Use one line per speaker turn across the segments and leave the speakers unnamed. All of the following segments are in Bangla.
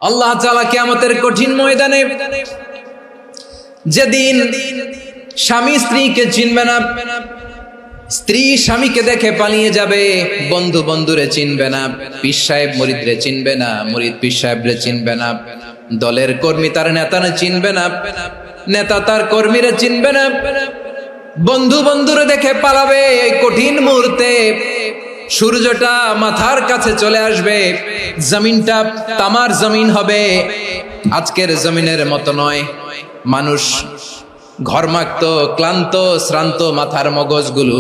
আল্লাহ তাআলা কিয়ামতের কঠিন ময়দানে যেদিন স্বামী স্ত্রীকে চিনবে না, স্ত্রী স্বামীকে দেখে পালিয়ে যাবে, বন্ধু বন্ধুরে চিনবে না, পীর সাহেব মুরিদরে চিনবে না, মুরিদ পীর সাহেবরে চিনবে না, দলের কর্মী তার নেতারে চিনবে না, নেতা তার কর্মীরে চিনবে না, বন্ধু বন্ধুরে দেখে পালাবে। এই কঠিন মুহূর্তে সূর্যটা মাথার কাছে চলে আসবে, জমিনটা তামার জমিন হবে, আজকের জমিনের মতো নয়। মানুষ ঘর্মাক্ত, ক্লান্ত, শ্রান্ত মাথার মগজগুলো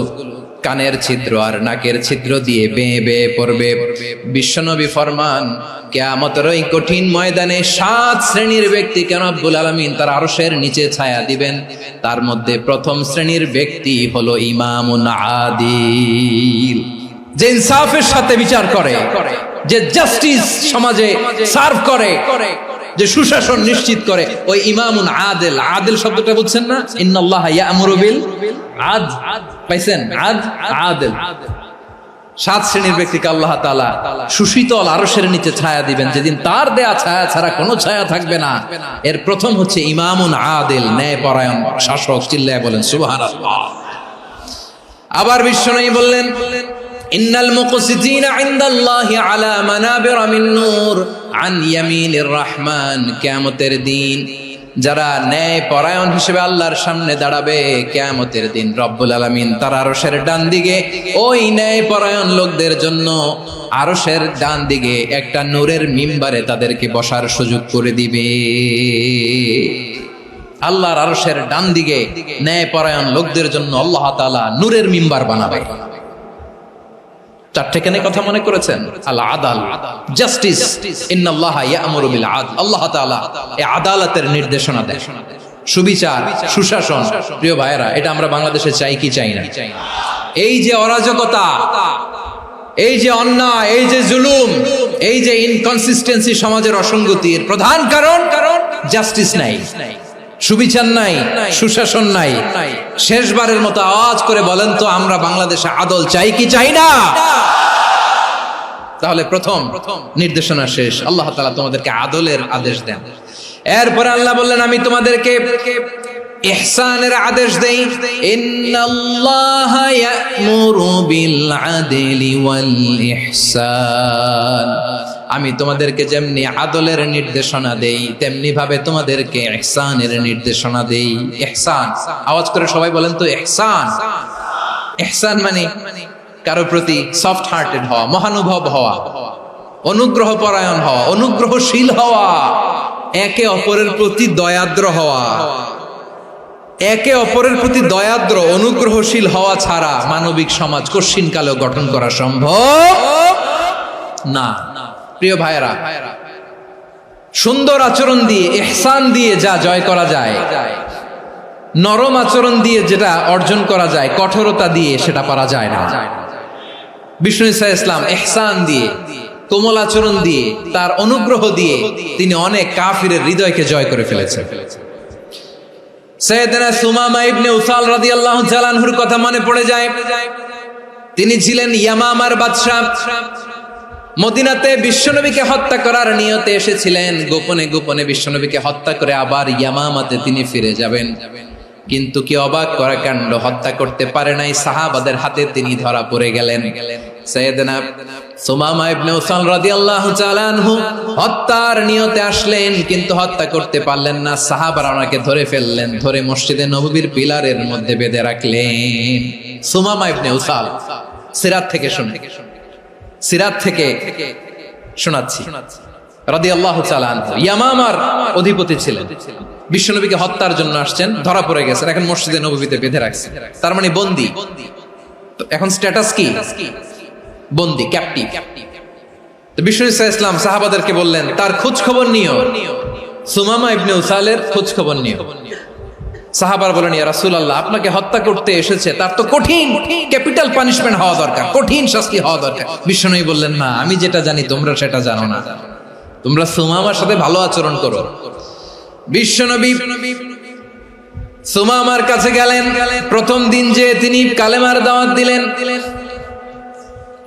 কানের ছিদ্র আর নাকের ছিদ্র দিয়ে বেয়ে বেয়ে পড়বে। বিশ্বনবী ফরমান, কিয়ামতের ওই কঠিন ময়দানে 7 শ্রেণীর ব্যক্তিকে রব্বুল আলামিন তার আরশের নিচে ছায়া দিবেন। তার মধ্যে প্রথম শ্রেণীর ব্যক্তি হলো ইমামুন আদিল, যে ইনসাফের সাথে বিচার করে, যে জাস্টিস সমাজে সার্ভ করে, যে সুশাসন নিশ্চিত করে, ওই ইমামুন আদিল। আদিল শব্দটা বুঝছেন না? ইন্নাল্লাহা ইয়া'মুরু বিল আদল, পাইছেন? আদিল। 7 শ্রেণীর ব্যক্তিকে আল্লাহ তাআলা সুশীতল আরশের নিচে ছায়া দিবেন, যেদিন তার দেয়া ছায়া ছাড়া কোনো ছায়া থাকবে না। এর প্রথম হচ্ছে ইমামুন আদিল, ন্যায়পরায়ণ শাসক। চিল্লায় বলেন সুবহানাল্লাহ। আবার বিশ্বনবী বললেন, ইন্নাল মুকসিতিনা ইনদাল্লাহি আলা মানাবিরা মিন নূর আন ইয়ামিনির রহমান। কিয়ামতের দিন যারা ন্যায় পরায়ণ হিসেবে আল্লাহর সামনে দাঁড়াবে, কিয়ামতের দিন রব্বুল আলামিন তার আরশের ডান দিকে ওই ন্যায় পরায়ণ লোকদের জন্য আরশের ডান দিকে একটা নূরের মিম্বারে তাদেরকে বসার সুযোগ করে দিবে। আল্লাহর আরশের ডান দিকে ন্যায় পরায়ণ লোকদের জন্য আল্লাহ তাআলা নূরের মিম্বার বানাবে। 4টে কেন কথা মনে করেছেন? আল আদাল, জাস্টিস। ইন্নাল্লাহা ইয়া'মুরু বিল আদল। আল্লাহ তাআলা এই আদালতের নির্দেশনা দেন, সুবিচার, সুশাসন। প্রিয় ভাইয়েরা, এটা আমরা বাংলাদেশে চাই কি চাই না? এই যে অরাজকতা, এই যে অন্যায়, এই যে জুলুম, এই যে ইনকনসিস্টেন্সি সমাজের অসঙ্গতির প্রধান কারণ জাস্টিস নাই, সুবিচার নাই, সুশাসন নাই। শেষবারের মতো আওয়াজ করে বলেন তো, আমরা বাংলাদেশে আদল চাই কি চাই না? তাহলে প্রথম নির্দেশনা শেষ। আল্লাহ তাআলা তোমাদেরকে আদলের আদেশ দেন। এরপরে আল্লাহ বললেন, আমি তোমাদেরকে ইহসানের আদেশ দেই। ইন্নাল্লাহা ইয়া'মুরু বিল আদলি ওয়াল ইহসান। আমি তোমাদেরকে যেমনি আদলের নির্দেশনা দেই, তেমনি ভাবে তোমাদেরকে ইহসানের নির্দেশনা দেই। ইহসান, আওয়াজ করে সবাই বলেন তো ইহসান। ইহসান মানে কারো প্রতি সফট হার্টেড হওয়া, মহানুভব হওয়া, অনুগ্রহ পরায়ণ হওয়া, অনুগ্রহশীল হওয়া, একে অপরের প্রতি দয়াদ্র হওয়া। একে অপরের প্রতি দয়াদ্র, অনুগ্রহশীল হওয়া ছাড়া মানবিক সমাজ কশিনকালেও গঠন করা সম্ভব না। প্রিয় ভাইরা, সুন্দর আচরণ দিয়ে, ইহসান দিয়ে যা জয় করা যায়, নরম আচরণ দিয়ে যেটা অর্জন করা যায়, কঠোরতা দিয়ে সেটা পারা যায় না। বিষ্ণু ঈসা ইসলাম ইহসান দিয়ে, কোমল আচরণ দিয়ে, তার অনুগ্রহ দিয়ে তিনি অনেক কাফিরের হৃদয়কে জয় করে ফেলেছেন। সাইয়েদনা সুমামা ইবনে উসাল রাদিয়াল্লাহু তাআলা আনহুর কথা মনে পড়ে যায়। তিনি ছিলেন ইয়ামামার বাদশা। মদিনাতে বিশ্বনবীকে হত্যা করার নিয়তে এসেছিলেন। গোপনে গোপনে বিশ্বনবীকে হত্যা করে আবার ইয়ামামাতে তিনি ফিরে যাবেন। কিন্তু কি অবাক করা কাণ্ড, হত্যা করতে পারে নাই, সাহাবাদের হাতে তিনি ধরা পড়ে গেলেন। সাইয়েদনা সুমামা ইবনে উসাল রাদিয়াল্লাহু তাআলা আনহু হত্যার নিয়তে আসলেন, কিন্তু হত্যা করতে পারলেন না। সাহাবারা ওনাকে ধরে ফেললেন, ধরে মসজিদে নববীর পিলারের মধ্যে বেঁধে রাখলেন। সুমামা ইবনে উসাল, সিরাত থেকে শুনে, সিরাত থেকে শোনাচ্ছি, রাদিয়াল্লাহু তাআলা আনহু ইয়ামামার অধিপতি ছিলেন। বিশ্বনবীকে হত্যার জন্য আসছেন, ধরা পড়ে গেছেন, এখন মসজিদে নববীতে বেঁধে রাখছেন। তার মানে বন্দী। এখন স্ট্যাটাস কি? বন্দী, ক্যাপ্টিভ। তো বিষ্ণু ঈসা ইসলাম সাহাবাদেরকে বললেন, তার খোঁজ খবর নিও, সুমামা ইবনে উসালের খোঁজ খবর নিও। সাহাবার বলেন, ইয়া রাসূলুল্লাহ, আপনাকে হত্যা করতে এসেছে, তার তো কঠিন ক্যাপিটাল পানিশমেন্ট হওয়া দরকার, কঠিন শাস্তি হওয়া দরকার। বিশ্বনবী বললেন, না, আমি যেটা জানি তোমরা সেটা জানো না, তোমরা সুমামার সাথে ভালো আচরণ করো। বিশ্বনবী সুমামার কাছে গেলেন। প্রথম দিন যে তিনি কালেমার দাওয়াত দিলেন,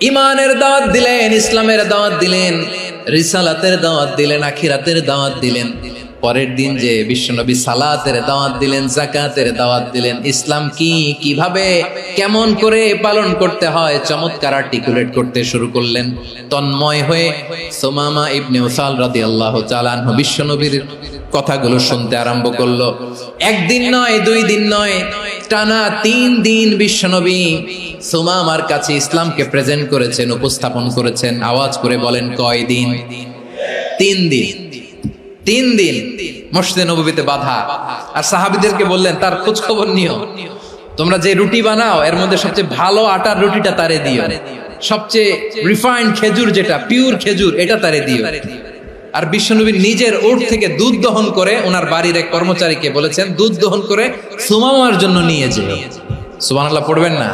ইমানের দাওয়াত দিলেন, ইসলামের দাওয়াত দিলেন, রিসালাতের দাওয়াত দিলেন, আখিরাতের দাওয়াত দিলেন। পরের দিন যে বিশ্বনবী সালাতের দাওয়াত দিলেন, যাকাতের দাওয়াত দিলেন, ইসলাম কি, কিভাবে, কেমন করে পালন করতে হয় চমৎকার আর্টিকুলেট করতে শুরু করলেন। তন্ময় হয়ে সুমামা ইবনে উসাল রাদিয়াল্লাহু তাআলা আনহু বিশ্বনবীর কথাগুলো শুনতে আরম্ভ করলো। একদিন নয়, 2 দিন নয়, টানা 3 দিন বিশ্বনবী সুমামার কাছে ইসলামকে প্রেজেন্ট করেছেন, উপস্থাপন করেছেন। আওয়াজ করে বলেন, কয় দিন? 3 দিন। 3 দিন মসজিদে নববীতে বাধা। আর সাহাবীদেরকে বললেন, তার খোঁজ খবর নিও, তোমরা যে রুটি বানাও এর মধ্যে সবচেয়ে ভালো আটার রুটিটা তারে দিও, সবচেয়ে রিফাইন্ড খেজুর, যেটা পিওর খেজুর, এটা তারে দিও। আর বিশ্বনবী নিজের উট থেকে দুধ দহন করে ওনার বাড়ির এক কর্মচারীকে বলেছেন, দুধ দহন করে সুমামার জন্য নিয়ে যেও। সুবহানাল্লাহ পড়বেন না?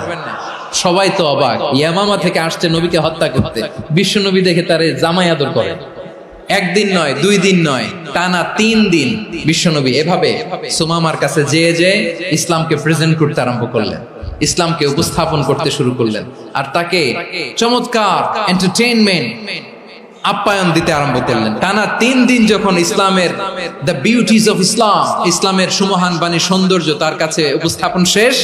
সবাই তো অবাক, ইয়ামামা থেকে আসছে নবীকে হত্যা করতে, বিশ্বনবী দেখে তারে জামাই আদর করে। একদিন নয়, 2 দিন নয়, টানা 3 দিন বিশ্বনবী এভাবে সুমামার কাছে যেয়ে ইসলামকে প্রেজেন্ট করতে আরম্ভ করলেন, ইসলামকে উপস্থাপন করতে শুরু করলেন। আর তাকে চমৎকার এন্টারটেইনমেন্ট, আপ্যায়ন দিতে আরম্ভ করলেন। টানা 3 দিন যখন ইসলামের দ্য বিউটিজ অফ ইসলাম, ইসলামের সুমহান বাণী, সৌন্দর্য তার কাছে উপস্থাপন শেষ,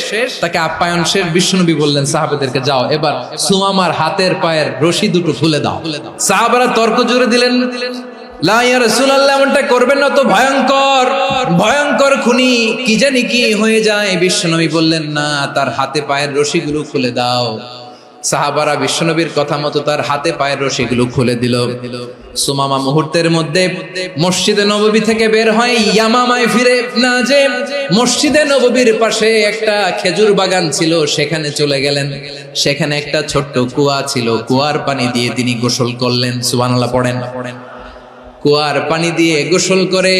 তাকে আপ্যায়ন শেষ, বিশ্বনবী বললেন সাহাবাদেরকে, যাও এবার সুমামার হাতের পায়ের রশি দুটো খুলে দাও। সাহাবারা তর্ক জুড়ে দিলেন, লা ইয়া রাসূলুল্লাহ, এমনটা করবেন না, তো ভয়ঙ্কর ভয়ঙ্কর খুনি, কি জানি কি হয়ে যায়। বিশ্বনবী বললেন, না, তার হাতে পায়ের রশিগুলো খুলে দাও। সাহাবারা বিশ্বনবীর কথা মতো তার হাতে পায়ের রশিগুলো খুলে দিল। সুমামা মুহূর্তের মধ্যে মসজিদে নববী থেকে বের হয়, ইয়ামামায় ফিরে না যে মসজিদে নববীর পাশে একটা খেজুর বাগান ছিল, সেখানে চলে গেলেন। সেখানে একটা ছোট্ট কুয়া ছিল, কুয়ার পানি দিয়ে তিনি গোসল করলেন। সুবহানাল্লাহ পড়েন। কুয়ার পানি দিয়ে গোসল করে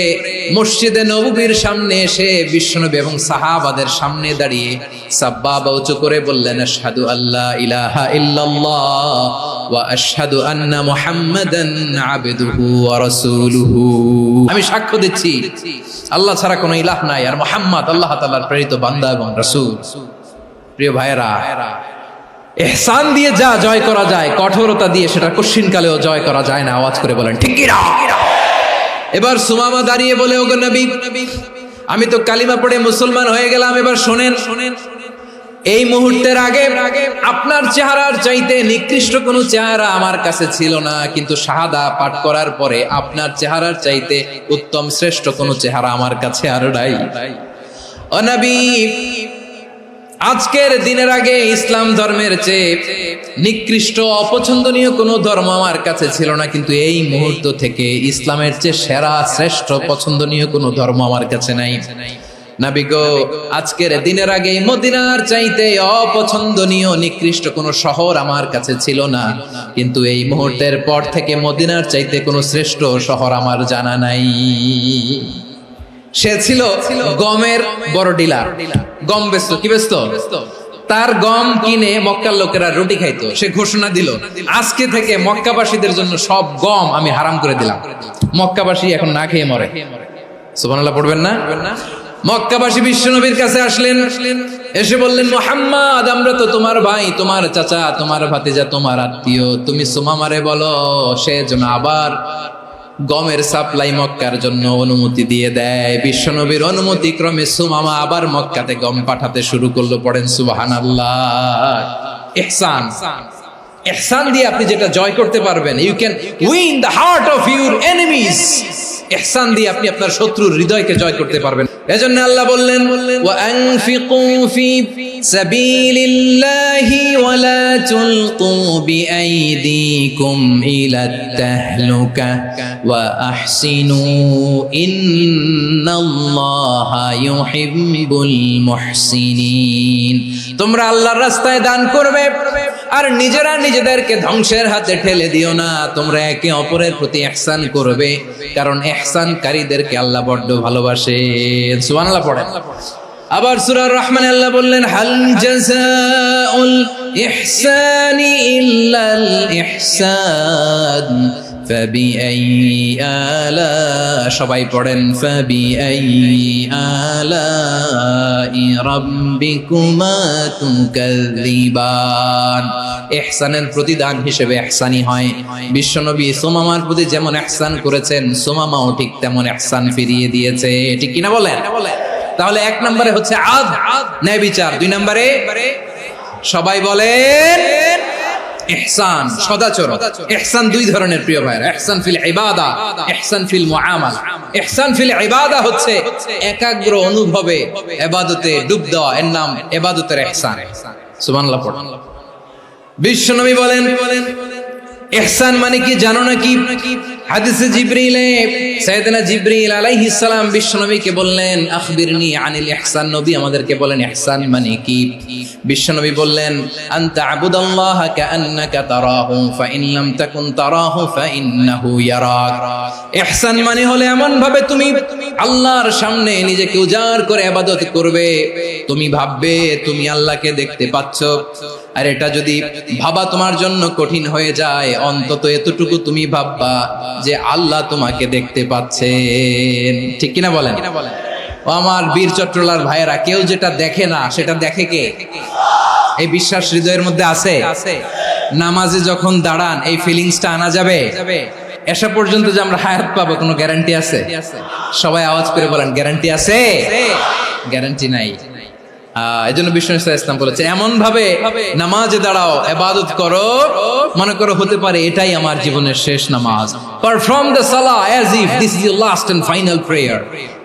মসজিদে নববীর সামনে এসে বিশ্বনবী এবং সাহাবাদের সামনে দাঁড়িয়ে সাব্বাবা উঁচু করে বললেন, আশহাদু আল্লা ইলাহা ইল্লাল্লাহ ওয়া আশহাদু আন্না মুহাম্মাদান আবদুহু ওয়া রাসূলুহু। আমি সাক্ষ্য দিচ্ছি আল্লাহ ছাড়া কোনো ইলাহ নাই, আর মুহাম্মদ আল্লাহ তাআলার প্রেরিত বান্দা এবং রাসূল। প্রিয় ভাইয়েরা, ইহসান দিয়ে যা জয় করা যায়, কঠোরতা দিয়ে সেটা কঠিনকালেও জয় করা যায় না। আওয়াজ করে বলেন, ঠিক কি না? এবার সুমামা দাঁড়িয়ে বলে, ওগো নবী, আমি তো কালিমা পড়ে মুসলমান হয়ে গেলাম, এবার শোনেন, এই মুহূর্তের আগে আপনার চেহারার চাইতে নিকৃষ্ট কোনো চেহারা আমার কাছে ছিল না, কিন্তু শাহাদা পাঠ করার পরে আপনার চেহারার চাইতে উত্তম শ্রেষ্ঠ কোনো চেহারা আমার কাছে আর নাই। ও নবী, আজকের দিনের আগে ইসলাম ধর্মের চেয়ে নিকৃষ্ট অপছন্দনীয় কোনো ধর্ম আমার কাছে ছিল না, কিন্তু এই মুহূর্ত থেকে ইসলামের চেয়ে সেরা শ্রেষ্ঠ পছন্দনীয় কোনো ধর্ম আমার কাছে নাই। নবী গো, আজকের দিনের আগে মদিনার চাইতে অপছন্দনীয় নিকৃষ্ট কোনো শহর আমার কাছে ছিল না, কিন্তু এই মুহূর্তের পর থেকে মদিনার চাইতে কোনো শ্রেষ্ঠ শহর আমার জানা নাই। সে ছিল গমের বড় ডিলার, গম বেচতো। কি বেচতো? তার গম কিনে মক্কার লোকেরা রুটি খাইতো। সে ঘোষণা দিল, আজকে থেকে মক্কাবাসীদের জন্য সব গম আমি হারাম করে দিলাম, মক্কাবাসী এখন না খেয়ে মরে। সুবহানাল্লাহ পড়বেন না? মক্কাবাসী বিশ্বনবীর কাছে আসলেন, এসে বললেন, মুহাম্মদ, আমরা তো তোমার ভাই, তোমার চাচা, তোমার ভাতিজা, তোমার আত্মীয়, তুমি সুমামারে বলো সে যেন আবার গমের সাপ্লাই মক্কার জন্য অনুমতি দিয়ে দেয়। বিশ্বনবীর অনুমতি ক্রমে সুমামা আবার মক্কাতে গম পাঠাতে শুরু করলো। পড়েন সুবহানাল্লাহ। ইহসান, ইহসান দিয়ে আপনি যেটা জয় করতে পারবেন, you can win the heart of your enemies. ইহসান দিয়ে আপনি আপনার শত্রুর হৃদয়কে জয় করতে পারবেন। এজন্য আল্লাহ বললেন, ওয়া আনফিকু ফি সাবিলিল্লাহি ওয়া লা তুলকু বিআইদিকুম ইলাত তাহলুকা ওয়া আহসিনু ইন্নাল্লাহা ইউহিব্বুল মুহসিনিন। তোমরা আল্লাহর রাস্তায় দান করবে আর নিজেরা নিজেদেরকে ধ্বংসের হাতে ঠেলে দিও না। তোমরা একে অপরের প্রতি ইহসান করবে, কারণ ইহসানকারীদেরকে আল্লাহ বড্ড ভালোবাসেন। সুবহানাল্লাহ পড়েন। আবার সূরা রহমানে আল্লাহ বললেন, হাল জাযাউল ইহসানি ইল্লাল ইহসান ফাবিআইয়ি আলা, সবাই পড়েন ফাবিআইয়ি আলাই রাব্বিকুমা তুকাযযিবান। ইহসানের প্রতিদান হিসেবে ইহসানি হয়। বিশ্বনবী সুমামার প্রতি যেমন ইহসান করেছেন, সুমামাও ঠিক তেমন ইহসান ফিরিয়ে দিয়েছে। ঠিক কিনা বলেন? তাহলে এক নম্বরে হচ্ছে আদ, ন্যায় বিচার। দুই নম্বরে সবাই বলেন ইহসান, সদাচরণ। ইহসান দুই ধরনের প্রিয় ভাইরা, ইহসান ফিল ইবাদা, ইহসান ফিল মুআমালা। ইহসান ফিল ইবাদা হচ্ছে একাগ্র অনুভবে ইবাদতে ডুব দেওয়া, এর নাম ইবাদতের ইহসান। সুবহানাল্লাহ পড়ুন। বিশ্বনবী বলেন ইহসান মানে কি জানো নাকি? হাদিসে জিবরিলে সাইয়েদনা জিবরিল আলাইহিস সালাম বিশ্বনবীকে বললেন আখবিরনি আনিল ইহসান। নবী আমাদেরকে বলেন ইহসান মানে কি? বিশ্বনবী বললেন আনতা আবুদাল্লাহা কাআন্নাকা তারাহু ফাইন লাম তাকুন তারাহু ফাইন্নাহু ইয়ারাক। ইহসান মানে হলো এমন ভাবে তুমি আল্লাহর সামনে নিজেকে উজাড় করে ইবাদত করবে, তুমি ভাববে তুমি আল্লাহকে দেখতে পাচ্ছ। আর এটা যদি ভাবা তোমার জন্য কঠিন হয়ে যায়, অন্তত এতটুকু তুমি ভাববা যে আল্লাহ তোমাকে দেখতে পাচ্ছেন। ঠিক কিনা বলেন? ও আমার বীর চট্টলার ভাইয়েরা, কেউ যেটা দেখে না সেটা দেখে কে? এই বিশ্বাস হৃদয়ের মধ্যে আছে? নামাজে যখন দাঁড়ান এই ফিলিংসটা আনা যাবে? এসা পর্যন্ত যে আমরা হায়াত পাবো কোনো গ্যারান্টি আছে? সবাই আওয়াজ করে বলেন গ্যারান্টি আছে? গ্যারান্টি নাই। এজন্য বিষ্ণু ইসলাম বলেছে এমন ভাবে নামাজে দাঁড়াও, ইবাদত করো, মনে করো হতে পারে এটাই আমার জীবনের শেষ নামাজ। পারফর্ম দ্য সালাহ as if this is your last and final prayer.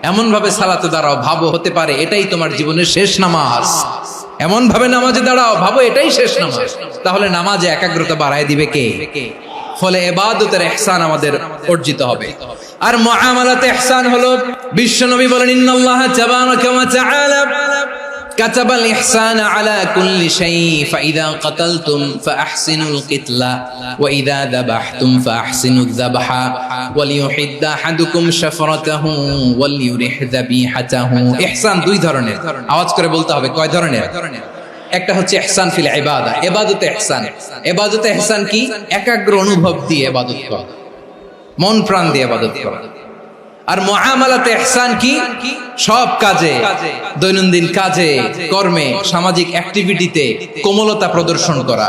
এমন ভাবে সালাতে দাঁড়াও, ভাবো হতে পারে এটাই তোমার জীবনের শেষ নামাজ। এমন ভাবে নামাজে দাঁড়াও, ভাবো এটাই শেষ নামাজ। তাহলে নামাজে একাগ্রতা বাড়ায় দিবে কে? ফলে ইবাদতের ইহসান আমাদের অর্জিত হবে। আর মুআমালাতে ইহসান হলো, বিশ্বনবী বলেন ইন্নাল্লাহা তাবারাকা ওয়া তাআলা كتب الإحسان على كل شيء فإذا قتلتم فأحسنوا القتلة وإذا ذبحتم فأحسنوا الذبح وليحد أحدكم شفرته وليرح ذبيحته। ইহসান দুই ধরনের, আওয়াজ করে বলতে হবে কয় ধরনের? একটা হচ্ছে ইহসান ফিল ইবাদা, ইবাদতে ইহসান। ইবাদতে ইহসান কি? একাগ্র অনুভব দিয়ে ইবাদত করা, মন প্রাণ দিয়ে ইবাদত করা। আর মুআমালাতে ইহসান কি? সব কাজে, দৈনন্দিন কাজে, কর্মে, সামাজিক অ্যাক্টিভিটিতে কোমলতা প্রদর্শন করা,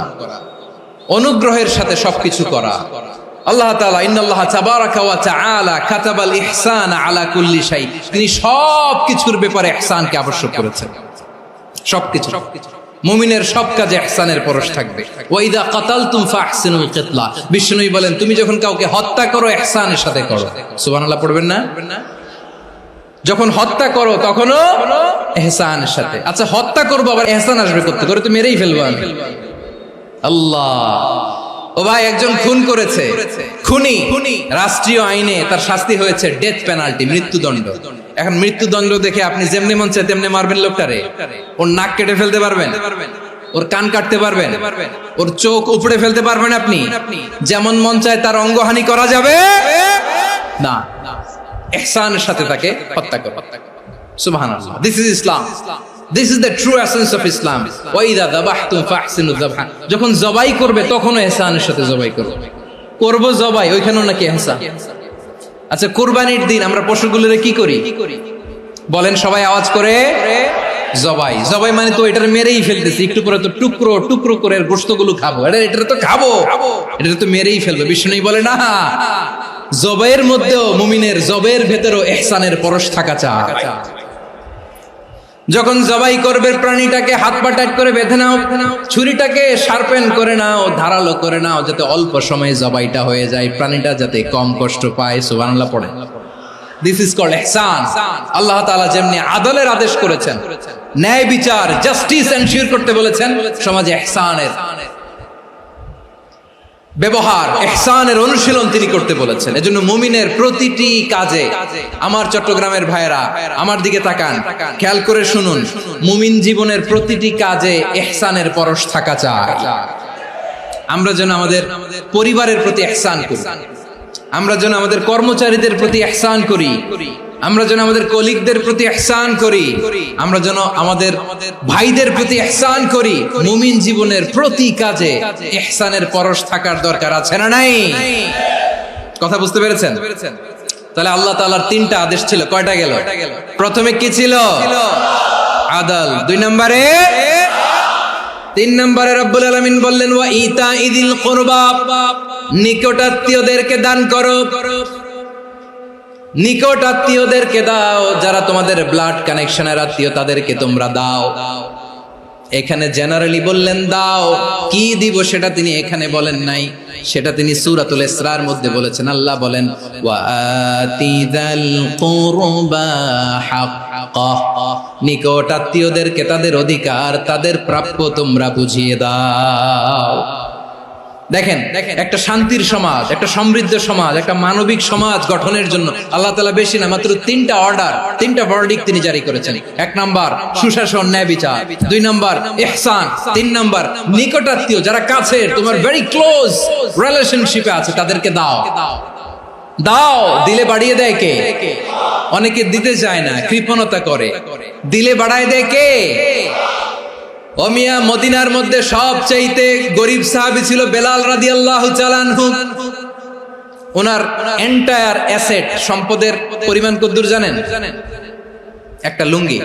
অনুগ্রহের সাথে সবকিছু করা। আল্লাহ তাআলা ইন্নাল্লাহা তাবারাকা ওয়া তাআলা কাতাবাল ইহসান আলা কুল্লি শাই, তিনি সবকিছুর ব্যাপারে ইহসানকে আবশ্যক করেছেন। সবকিছু, মুমিনের সব কাজে ইহসানের পরশ থাকবে। ওয়া ইযা কাতালতুম ফাহসিনুল কিতলা, বিষ্ণুই বলেন তুমি যখন কাউকে হত্যা করো ইহসানের সাথে করো। সুবহানাল্লাহ পড়বেন না? যখন হত্যা করো তখনও ইহসানের সাথে। আচ্ছা হত্যা করবো আবার ইহসান আসবে করতে করে, তো মেরেই ফেলবো আমি। আল্লাহ, ও ভাই একজন খুন করেছে, খুনি, রাষ্ট্রীয় আইনে তার শাস্তি হয়েছে ডেথ পেনাল্টি, মৃত্যুদণ্ড। এখন মৃত্যুদণ্ড দেখে আপনি যেমনি মন চায় তেমনি মারবেন লোকটারে? ওর নাক কেটে ফেলতে পারবেন? ওর কান কাটতে পারবেন? ওর চোখ উপড়ে ফেলতে পারবেন আপনি? যেমন মন চায় তার অঙ্গহানি করা যাবে না। ইহসানের সাথে তাকে হত্যা করো। সুবহানাল্লাহ, this is Islam, this is the true essence of Islam. ওয়া ইযা যাবাহতুম ফাহসিনু যাবহা, যখন জবাই করবে তখনও ইহসানের সাথে জবাই করো। করব জবাই, ওইখানেও নাকি ইহসান। আচ্ছা কুরবানির দিন আমরা পশুগুলোরে কি করি বলেন সবাই আওয়াজ করে? জবাই। জবাই মানে তো এটার মেরেই ফেলতেছি, একটু পরে তো টুকরো টুকরো করে গোশতগুলো খাবো, এটা তো খাবো, এটা তো মেরেই ফেলবে। বিষ্ণু বলে না, জবাইয়ের মধ্যেও মুমিনের জবের ভেতরেও ইহসানের পরশ থাকা চাই। যখন জবাই করবে প্রাণীটাকে হাত পা টাইট করে বেঁধে নাও, ছুরিটাকে শার্পেন করে নাও, ধারালো করে নাও, যাতে অল্প সময়ে জবাইটা হয়ে যায়, প্রাণীটা যাতে কম কষ্ট পায়। সুবহানাল্লাহ পড়ে। দিস ইজ কল্ড ইহসান। আল্লাহ তাআলা যেমনি আদলের আদেশ করেছেন, ন্যায় বিচার, জাস্টিস এনশিওর করতে বলেছেন, সমাজে ইহসানের ব্যবহার, ইহসানের অনুশীলন তিনি করতে বলেছেন। এজন্য মুমিনের প্রতিটি কাজে, আমার চট্টগ্রামের ভাইয়েরা আমার দিকে তাকান, খেয়াল করে শুনুন, মুমিন জীবনের প্রতিটি কাজে ইহসানের পরশ থাকা চাই। আমরা যেন আমাদের পরিবারের প্রতি ইহসান করি, আমরা যেন আমাদের কর্মচারীদের প্রতি ইহসান করি, আমরা যেন আমাদের কলিগদের প্রতি ইহসান করি, আমরা যেন আমাদের ভাইদের প্রতি ইহসান করি। মুমিন জীবনের প্রতি কাজে ইহসানের পরশ থাকার দরকার আছে না নাই? কথা বুঝতে পেরেছেন? তাহলে আল্লাহ তাআলার তিনটা আদেশ ছিল, কয়টা গেল? প্রথমে কি ছিল? আদল। 2 নম্বরে, 3 নম্বরে রব্বুল আলামিন বললেন ওয়া ইতাইদিল কুরবা, নিকটাত্মীয়দেরকে দান করো। নিকট আত্মীয়দেরকে দাও, যারা তোমাদের ব্লাড কানেকশনের আত্মীয় তাদেরকে তোমরা দাও। এখানে জেনারেলি বললেন দাও, কি দিব সেটা তিনি এখানে বলেন নাই, সেটা তিনি সূরাতুল ইসরার মধ্যে বলেছেন। আল্লাহ বলেন ওয়া আতিদাল কুরবা হাক্কা, নিকট আত্মীয়দেরকে তাদের অধিকার, তাদের প্রাপ্য তোমরা বুঝিয়ে দাও। দেখেন, একটা শান্তির সমাজ, একটা সমৃদ্ধ সমাজ, একটা মানবিক সমাজ গঠনের জন্য আল্লাহ তাআলা বেশি না, মাত্র 3টা অর্ডার, 3টা ভার্ডিক্ট তিনি জারি করেছেন। 1 নাম্বার সুশাসন, ন্যায় বিচার। 2 নাম্বার ইহসান। 3 নাম্বার নিকটাত্মীয়, যারা কাছের, তোমার ভেরি ক্লোজ রিলেশনশিপে আছে, তাদেরকে দাও। দাও, দিলে বাড়িয়ে দেয় কে? অনেকে দিতে চায় না, কৃপণতা করে। দিলে বাড়ায় দেয় কে? ও মিয়া, মদিনার মধ্যে সবচাইতে গরিব সাহাবী ছিল বেলাল রাদিয়াল্লাহু তাআলা আনহু। ওনার এন্টায়ার অ্যাসেট, সম্পদের পরিমাণ কতদূর জানেন? একটা লুঙ্গি।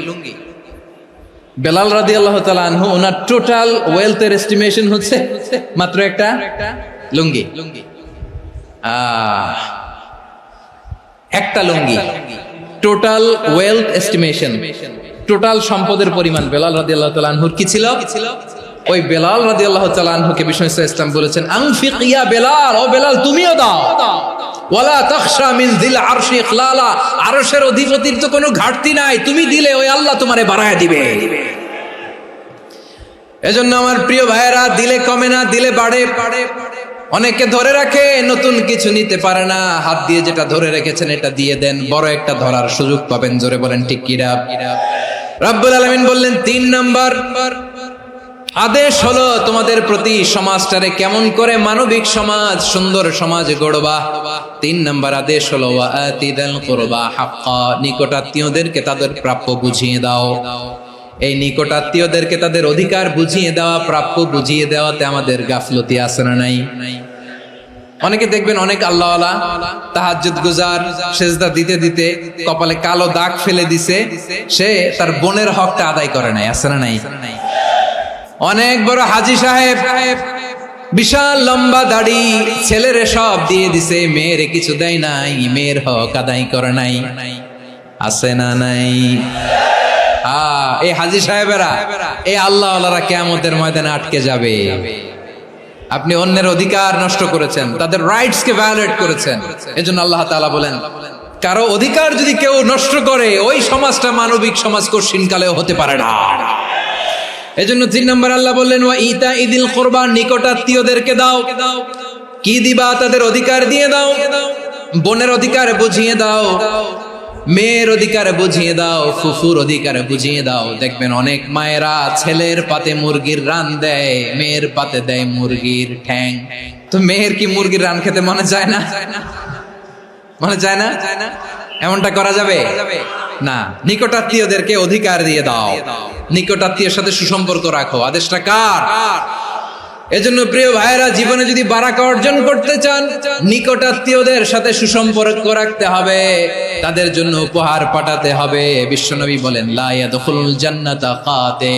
বেলাল রাদিয়াল্লাহু তাআলা আনহু, ওনার টোটাল ওয়েলথের এস্টিমেশন হচ্ছে মাত্র একটা লুঙ্গি। একটা লুঙ্গি, টোটাল ওয়েলথ এস্টিমেশন, টোটাল সম্পদের পরিমাণ বেলাল রাদিয়াল্লাহু তাআলা আনহুর কি ছিল? ওই বেলাল রাদিয়াল্লাহু তাআলা আনহুকে বিষ্ণু ইসলাম বলেছেন আনফিক ইয়া বেলাল, ও বেলাল তুমিও দাও। ওয়ালা তাখশা মিন যিল আরশি ইখলালা, আরশের অধিপতির তো কোনো ঘাটতি নাই, তুমি দিলে ওই আল্লাহ তোমারে বাড়ায় দিবে। এজন্য আমার প্রিয় ভাইয়েরা, দিলে কমে না, দিলে বাড়ে। অনেকে ধরে রাখে, নতুন কিছু নিতে পারে না, হাত দিয়ে যেটা ধরে রেখেছেন এটা দিয়ে দেন, বড় একটা ধরার সুযোগ পাবেন। জোরে বলেন ঠিক কিনা? রব্বুল আলামিন বললেন 3 নাম্বার আদেশ হলো তোমাদের প্রতি সমাজটারে কেমন করে মানবিক সমাজ, সুন্দর সমাজ গড়বা। 3 নাম্বার আদেশ হলো ওয়া আতিদাল কুরবা হাক্কা, নিকটাত্মীয়দেরকে তাদের প্রাপ্য বুঝিয়ে দাও। এই নিকটাত্মীয়দেরকে তাদের অধিকার বুঝিয়ে দেওয়া, প্রাপ্য বুঝিয়ে দেওয়াতে আমাদের গাফলতি আছে না নাই? অনেকে দেখবেন অনেক আল্লাহওয়ালা, তাহাজ্জুদ গুজার, সেজদা দিতে দিতে কপালে কালো দাগ ফেলে দিছে, সে তার বোনের হকটা আদায় করে নাই, আছে না নাই? অনেক বড় হাজী সাহেব, বিশাল লম্বা দাড়ি, ছেলেরে সব দিয়ে দিছে, মেয়েরে কিছু দেয় নাই, মেয়ের হক আদায় করে নাই, আছে না নাই? এই হাজী সাহেবেরা, এই আল্লাহওয়ালারা কিয়ামতের ময়দানে আটকে যাবে। আপনি অন্যের অধিকার নষ্ট করেছেন, তাদের রাইটস কে ভায়োলেট করেছেন। এজন্য আল্লাহ তাআলা বলেন, কারো অধিকার যদি কেউ নষ্ট করে, ওই সমাজটা মানবিক সমাজ কঠিনকালেও হতে পারে না। এজন্য 3 নম্বর আল্লাহ বললেন ওয়া ইতাইদিল কুরবা, নিকটাত্মীয়দেরকে দাও। কি দিবা? তাদের অধিকার দিয়ে দাও। বোনের অধিকার বুঝিয়ে দাও, মেয়ের অধিকার বুঝিয়ে দাও, ফুফুর অধিকার বুঝিয়ে দাও। দেখবেন অনেক মায়েরা ছেলের পাতে মুরগির রান দেয়, মেয়ের পাতে দেয় মুরগির ঠ্যাং। তো মেয়ের কি মুরগির রান খেতে মনে যায় না? মনে যায় না? এমনটা করা যাবে না। নিকটাত্মীয়দেরকে অধিকার দিয়ে দাও, নিকটাত্মীয়ের সাথে সুসম্পর্ক রাখো। আদেশটা কার? এজন্য প্রিয় ভাইয়েরা, জীবনে যদি বারাকা অর্জন করতে চান, নিকটাত্মীয়দের সাথে সুসম্পর্ক রাখতে হবে, তাদের জন্য উপহার পাঠাতে হবে। বিশ্বনবী বলেন লা ইয়াদখুলুল জান্নাতা কাতে,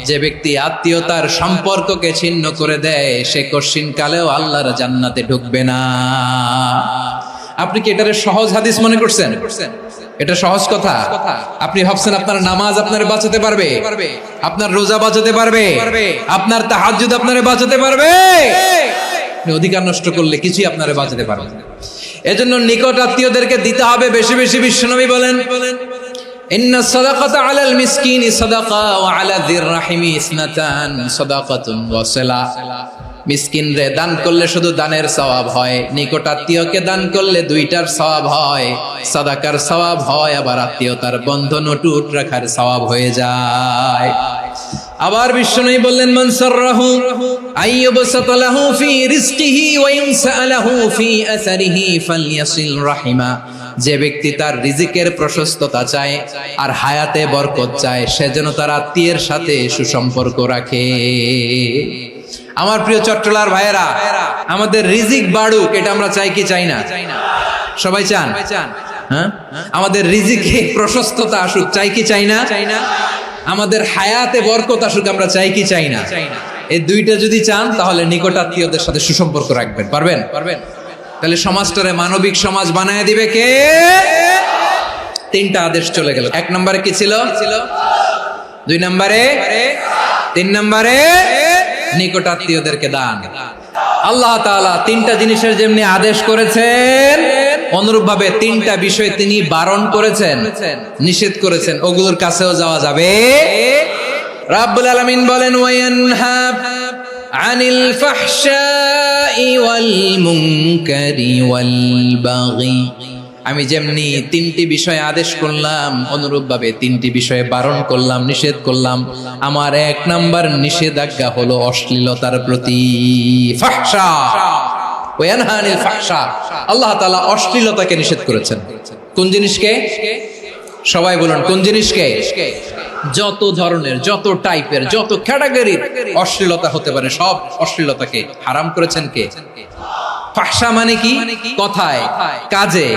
যে ব্যক্তি আত্মীয়তার সম্পর্ককে ছিন্ন করে দেয়, সে কশিনকালেও আল্লাহর জান্নাতে ঢুকবে না। আপনি কি এটারে সহজ হাদিস মনে করছেন? এটা সহজ কথা। আপনি ভাবছেন আপনার নামাজ আপনারে বাঁচাতে পারবে, আপনার রোজা বাঁচাতে পারবে, আপনার তাহাজ্জুদ আপনারে বাঁচাতে পারবে? আপনি অধিকার নষ্ট করলে কিছুই আপনারে বাঁচাতে পারবে না। এজন্য নিকট আত্মীয়দেরকে দিতে হবে বেশি বেশি। বিশ্বনবী বলেন ইন্না সাদাকাতা আলাল মিসকিনি সাদাকা ওয়া আলা যির রাহিমি ইসনাতান সাদাকাতুন ওয়া সিলা। মিসকিন রে দান করলে শুধু দানের সওয়াব হয়, নিকট আত্মীয়কে দান করলে 2টার সওয়াব হয়, সাদাকার সওয়াব হয়, আবার আত্মীয়তার বন্ধন অটুট রাখার সওয়াব হয়ে যায়। আবার বিশ্বনবী বললেন মান সাররাহু আইয়ুবসাতা লাহু ফি রিজকিহি ওয়া ইনসালাহু ফি আসারিহি ফালইয়াসিল রাহিমা। যে ব্যক্তি তার রিজিকের প্রশস্ততা চায় আর হায়াতে বরকত চায়, সে যেন তার আত্মীয়ের সাথে সুসম্পর্ক রাখে। আমার প্রিয় চট্টলার ভাইয়েরা, আমাদের রিজিক বাড়ুক, এটা আমরা চাই কি চাই না? সবাই চান? হ্যাঁ, আমাদের রিজিকে প্রশস্ততা আসুক, চাই কি চাই না? আমাদের হায়াতে বরকত আসুক, আমরা চাই কি চাই না? এই দুইটা যদি চান তাহলে নিকটাত্মীয়দের সাথে সুসম্পর্ক রাখবেন। পারবেন? তাহলে সমাজটারে মানবিক সমাজ বানায় দিবে কে? তিনটা আদেশ চলে গেল। 1 নম্বরে কি ছিল? 2 নম্বরে, 3 নম্বরে নিকটাত্মীয়দেরকে দান। আল্লাহ তাআলা তিনটা জিনিসের যেমনি আদেশ করেছেন, অনুরূপ ভাবে তিনটা বিষয় তিনি বারণ করেছেন, নিষেধ করেছেন, ওগুলোর কাছেও যাওয়া যাবে। রাব্বুল আলামিন বলেন, ওয়ায়ানহা আনিল ফাহশাই ওয়াল মুনকারি ওয়াল বাগি। আমি যেমনি তিনটি বিষয়ে আদেশ করলাম, অনুরূপ ভাবে তিনটি বিষয়ে বারণ করলাম, নিষেধ করলাম। আমার 1 নাম্বার নিষেধাজ্ঞা হলো অশ্লীলতার প্রতি। ফাহশা, ওয়ায়ানহা আনিল ফাহশা, আল্লাহ তাআলা অশ্লীলতাকে নিষেধ করেছেন। কোন জিনিসকে? সবাই বলুন, কোন জিনিসকে? যত ধরনের, যত টাইপের, যত ক্যাটাগরির অশ্লীলতা হতে পারে, সব অশ্লীলতাকে হারাম করেছেন কে? ফাহশা মানে কি? কথায়, কাজে,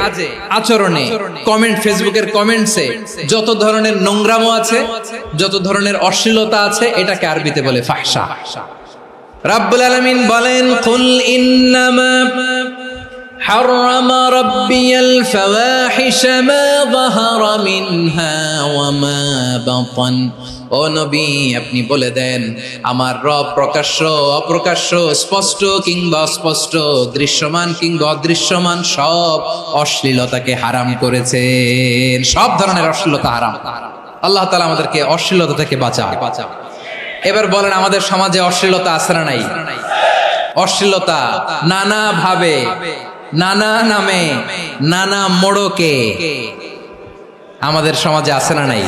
আচরণে, কমেন্ট, ফেসবুকের কমেন্টসে যত ধরনের নোংরামো আছে, যত ধরনের অশ্লীলতা আছে, এটাকে আরবিতে বলে ফাহশা। রাব্বুল আলামিন বলেন, কুল ইন্নামা حرم ربي الفواحش ما ظهر منها وما بطن। ও নবী, আপনি বলে দেন, আমার রব প্রকাশ্য, অপ্রকাশ্য, স্পষ্ট কিংবা অস্পষ্ট, দৃশ্যমান কিংবা অদৃশ্যমান সব অশ্লীলতাকে হারাম করেছেন। সব ধরনের অশ্লীলতা হারাম। আল্লাহ তাআলা আমাদেরকে অশ্লীলতা থেকে বাঁচাও। এবার বলেন, আমাদের সমাজে অশ্লীলতা আছে না নাই? অশ্লীলতা নানা ভাবে, নানা নামে, নানা মোড়কে আমাদের সমাজে আছে না নাই?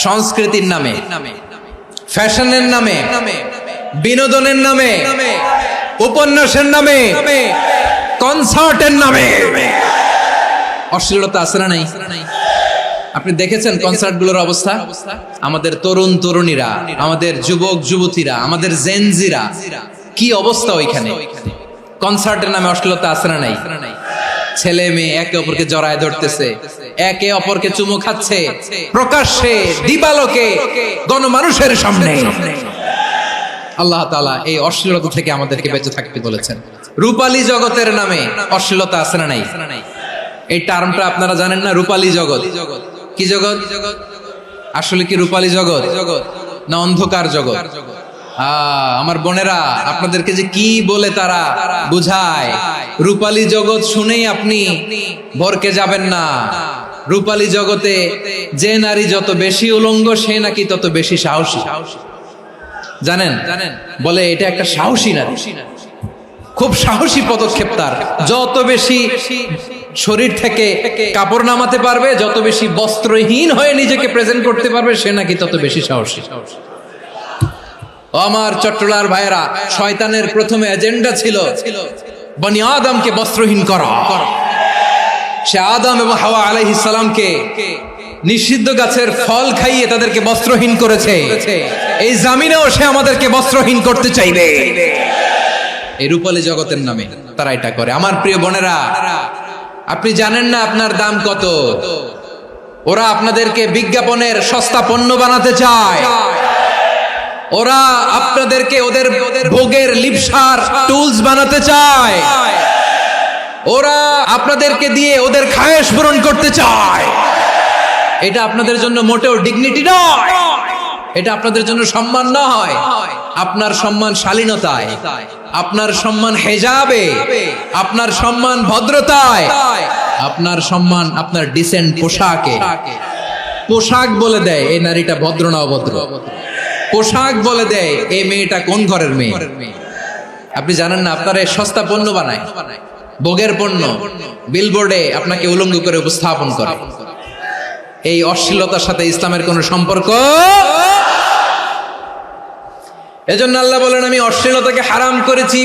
সংস্কৃতির নামে, ফ্যাশনের নামে, বিনোদনের নামে, উপন্যাসের নামে, কনসার্টের নামে অশ্লীলতা আছে না নাই? আপনি দেখেছেন কনসার্টগুলোর অবস্থা? আমাদের তরুণ তরুণীরা, আমাদের যুবক যুবতীরা, আমাদের জেনজিরা, কি অবস্থা ওইখানে? কনসার্টের নামে অশ্লীলতা আছে না নাই? ছেলে মেয়ে একে অপরকে জড়ায় ধরতেছে, একে অপরকে চুমু খাচ্ছে, প্রকাশ্যে, দিবালোকে, গণমানুষের সামনে। আল্লাহ তাআলা এই অশ্লীলতা থেকে আমাদেরকে বেঁচে থাকতে বলেছেন। রূপালী জগতের নামে অশ্লীলতা আছে না নাই? এই টার্মটা আপনারা জানেন না? রূপালী জগৎ কি জগৎ? আসলে কি রূপালী জগৎ না অন্ধকার জগৎ? আমার বোনেরা, আপনাদেরকে যে কি বলে তারা বুঝায়, রূপালী জগৎ শুনেই আপনি ভরকে যাবেন না। রূপালী জগতে যে নারী যত বেশি উলঙ্গ, সে নাকি তত বেশি সাহসী। জানেন? বলে এটা একটা সাহসী নারী, খুব সাহসী পদক্ষেপ তার। যত বেশি শরীর থেকে কাপড় নামাতে পারবে, যত বেশি বস্ত্রহীন হয়ে নিজেকে প্রেজেন্ট করতে পারবে, সে নাকি তত বেশি সাহসী। আমার চট্টলার ভাইয়েরা, শয়তানের প্রথমে এজেন্ডা ছিল বনি আদমকে বস্ত্রহীন করা। সে আদম এবং হাওয়া আলাইহিস সালামকে নিষিদ্ধ গাছের ফল খাইয়ে তাদেরকে বস্ত্রহীন করেছে। এই জামিনেও সে আমাদেরকে বস্ত্রহীন করতে চাইবে। এই রূপালী জগতের নামে তারা এটা করে। আমার প্রিয় বোনেরা, আপনি জানেন না আপনার দাম কত? ওরা আপনাদেরকে বিজ্ঞাপনের সস্তা পণ্য বানাতে চায়। ওরা আপনাদেরকে ওদের ভোগের লিপসার টুলস বানাতে চায়। ওরা আপনাদেরকে দিয়ে ওদের খায়েশ পূরণ করতে চায়। এটা আপনাদের জন্য মোটেও ডিগনিটি নয়, এটা আপনাদের জন্য সম্মান নয়। আপনার সম্মান শালীনতায়, আপনার সম্মান হেজাবে, আপনার সম্মান ভদ্রতায়, আপনার সম্মান আপনার ডিসেন্ট পোশাকে। পোশাক বলে দেয় এই নারীটা ভদ্র না অভদ্র। পোশাক বলে দেয় এই মেয়েটা কোন ঘরের মেয়ে। আপনি জানেন না, আপনারা সস্তা পণ্য বানায়, ভোগের পণ্য, বিলবোর্ডে আপনাকে উলঙ্গ করে উপস্থাপন করে। এই অশ্লীলতার সাথে ইসলামের কোনো সম্পর্ক। এজন্য আল্লাহ বলেন, আমি অশ্লীলতাকে হারাম করেছি।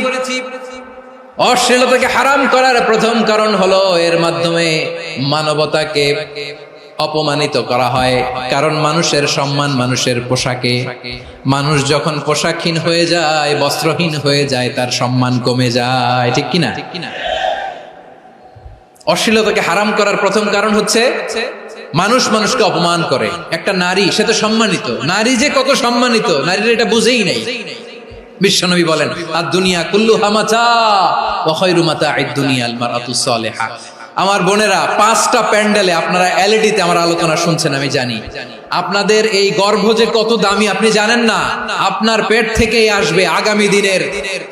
অশ্লীলতাকে হারাম করার প্রথম কারণ হলো এর মাধ্যমে মানবতাকে অপমানিত করা হয়, কারণ মানুষের সম্মান মানুষের পোশাকে। মানুষ যখন পোশাকহীন হয়ে যায়, বস্ত্রহীন হয়ে যায়, তার সম্মান কমে যায়, ঠিক কিনা? অশ্লীলতাকে হারাম করার প্রথম কারণ হচ্ছে মানুষ মানুষকে অপমান করে। একটা নারী, সে তো সম্মানিত, নারী যে কত সম্মানিত নারীর এটা বুঝেই নাই। বিশ্বনবী বলেন, আর দুনিয়া কুল্লুহা মাতা ওয়া খায়রু মাতা'আদ দুনিয়া আল মারআতুস সালিহা। আমার বোনেরা, 5টা প্যান্ডেলে আপনারা এলইডিতে আমার আলোচনা শুনছেন, আমি জানি। আপনাদের এই গর্ভ যে কত দামি আপনি জানেন না। আপনার পেট থেকেই আসবে আগামী দিনের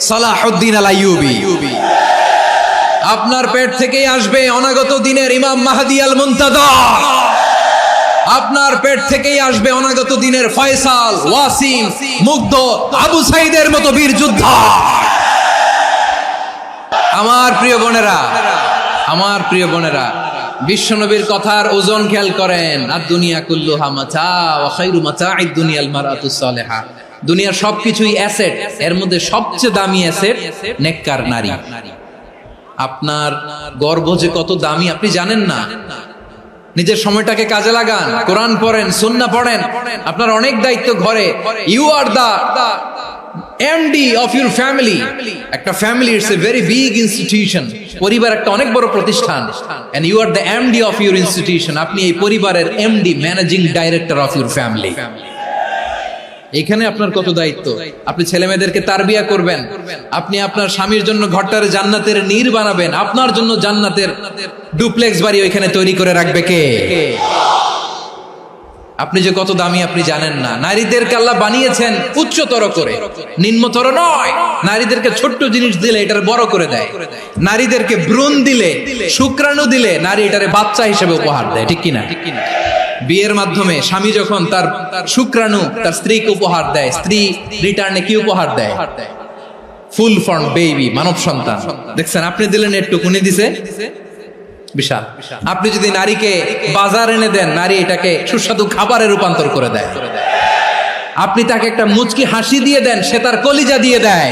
সালাহুদ্দিন আল আইয়ুবী। আপনার পেট থেকেই আসবে অনাগত দিনের ইমাম মাহদী আল মুনতাযর। আপনার পেট থেকেই আসবে অনাগত দিনের ফয়সাল, ওয়াসিম, মুগ্ধ, আবু সাইদের মতো বীর যোদ্ধা। আমার প্রিয় বোনেরা, আমার প্রিয় বোনেরা, বিশ্বনবীর কথার ওজন খেয়াল করেন। আর দুনিয়া কুল্লুহা মাতা ওয়া খায়রু মাতা'আদ দুনিয়া আল মারআতুস সালিহা। দুনিয়ার সবকিছুই অ্যাসেট, এর মধ্যে সবচেয়ে দামি অ্যাসেট নেককার নারী। আপনার গর্ভ যে কত দামি আপনি জানেন না। নিজের সময়টাকে কাজে লাগান, কোরআন পড়েন, সুন্নাহ পড়েন। আপনার অনেক দায়িত্ব ঘরে। You are the MD of your family. একটা family it's a very big institution. পরিবার একটা অনেক বড় প্রতিষ্ঠান, and you are the MD of your institution. আপনি এই পরিবারের MD, managing director of your family. এখানে আপনার কত দায়িত্ব। আপনি ছেলে মেয়েদেরকে তারবিয়া করবেন, আপনি আপনার স্বামীর জন্য ঘরটার জান্নাতের নীর বানাবেন, আপনার জন্য জান্নাতের ডুপ্লেক্স বাড়ি ওইখানে তৈরি করে রাখবে কে? আপনি যে কত দামি আপনি জানেন না। নারীদেরকে আল্লাহ বানিয়েছেন উচ্চতর করে, নিম্নতর নয়। নারীদেরকে ছোট্ট জিনিস দিলে এটার বড় করে দেয়। নারীদেরকে ভ্রূণ দিলে, শুক্রাণু দিলে নারী এটারে বাচ্চা হিসেবে উপহার দেয়, ঠিক কিনা? বিয়ের মাধ্যমে স্বামী যখন তার শুক্রাণু তার স্ত্রীকে উপহার দেয়, স্ত্রী রিটার্নে কি উপহার দেয়? ফুল ফর্ম বেবি, মানব সন্তান। দেখছেন, আপনি দিলেন একটুকুনি, দিছে বিশাল। আপনি যদি নারীকে বাজার এনে দেন, নারী এটাকে সুস্বাদু খাবারে রূপান্তর করে দেয়। আপনি তাকে একটা মুচকি হাসি দিয়ে দেন, সে তার কলিজা দিয়ে দেয়।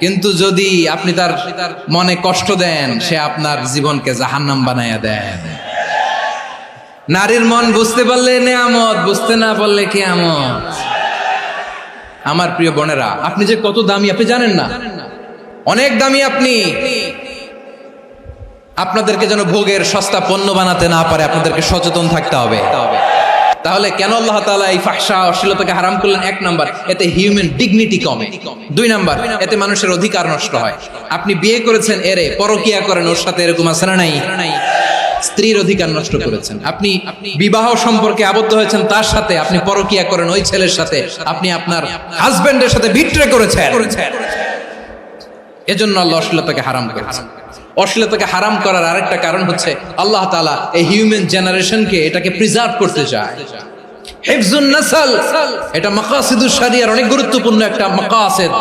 কিন্তু যদি আপনি তার মনে কষ্ট দেন, সে আপনার জীবনকে জাহান্নাম বানায়া দেয়। নারীর মন বুঝতে পারলে নেয়ামত, বুঝতে না পারলে কিয়ামত। আমার প্রিয় বোনেরা, আপনি যে কত দামি আপনি জানেন না। অনেক দামি আপনি। আপনাদেরকে যেন ভোগের সস্তা পণ্য বানাতে না পারে, আপনাদেরকে সচেতন থাকতে হবে। তাহলে কেন আল্লাহ তাআলা এই ফাহশা, অশ্লীলতাকে হারাম করলেন? 1 নাম্বার, এতে হিউম্যান ডিগনিটি কমে। 2 নাম্বার, এতে মানুষের অধিকার নষ্ট হয়। আপনি বিয়ে করেছেন, এরে পরকিয়া করেন, ওর সাথে এরকম আছে না নাই? স্ত্রীর অধিকার নষ্ট করেছেন। আপনি বিবাহ সম্পর্কে আবদ্ধ হয়েছেন তার সাথে, আপনি পরকিয়া করেন ওই ছেলের সাথে, আপনি আপনার হাজবেন্ডের সাথে বিট্রে করেছেন। এজন্য আল্লাহ অশ্লীলতাকে হারাম করেছেন। অশ্লীলতাকে হারাম করার আরেকটা কারণ হচ্ছে আল্লাহ তাআলা এই হিউম্যান জেনারেশনকে, এটাকে প্রিজার্ভ করতে চায়। হিফজুন নাসল, এটা মাকাসিদুশ শরিয়ার অনেক গুরুত্বপূর্ণ একটা মাকাসিদ,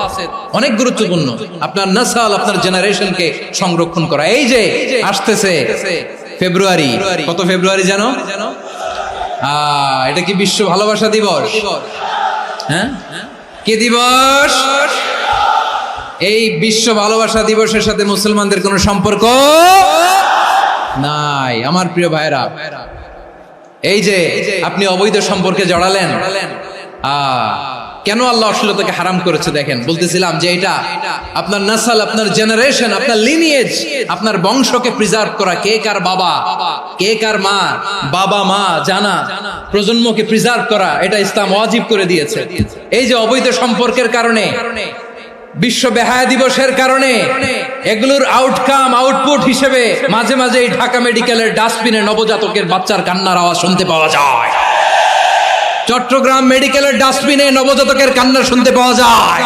অনেক গুরুত্বপূর্ণ। আপনার নাসল, আপনার জেনারেশনকে সংরক্ষণ করা। এই যে আসতেছে ফেব্রুয়ারি, কত ফেব্রুয়ারি জানো? এটা কি বিশ্ব ভালোবাসা দিবস? হ্যাঁ, কি দিবস? এই বিশ্ব ভালোবাসা দিবসের সাথে মুসলমানদের কোনো সম্পর্ক নাই। আমার প্রিয় ভাইরা, এই যে আপনি অবৈধ সম্পর্কে জড়ালেন, কেন আল্লাহ অশ্লীলতাকে হারাম করেছে দেখেন। বলতেছিলাম যে এটা আপনার নাসল, আপনার জেনারেশন, আপনার লিনিয়েজ, আপনার বংশকে প্রিজার্ভ করা। কে কার বাবা, কে কার মা, বাবা মা জানা, প্রজন্মকে প্রিজার্ভ করা, এটা ইসলাম ওয়াজিব করে দিয়েছে। এই যে অবৈধ সম্পর্কের কারণে, বিশ্ব বেহায়া দিবসের কারণে, এগুলোর আউটকাম, আউটপুট হিসেবে মাঝে মাঝে এই ঢাকা মেডিকেলের ডাস্টবিনে নবজাতকের বাচ্চার কান্নার আওয়াজ শুনতে পাওয়া যায়। চট্টগ্রাম মেডিকেলের ডাস্টবিনে নবজাতকের কান্না শুনতে পাওয়া যায়।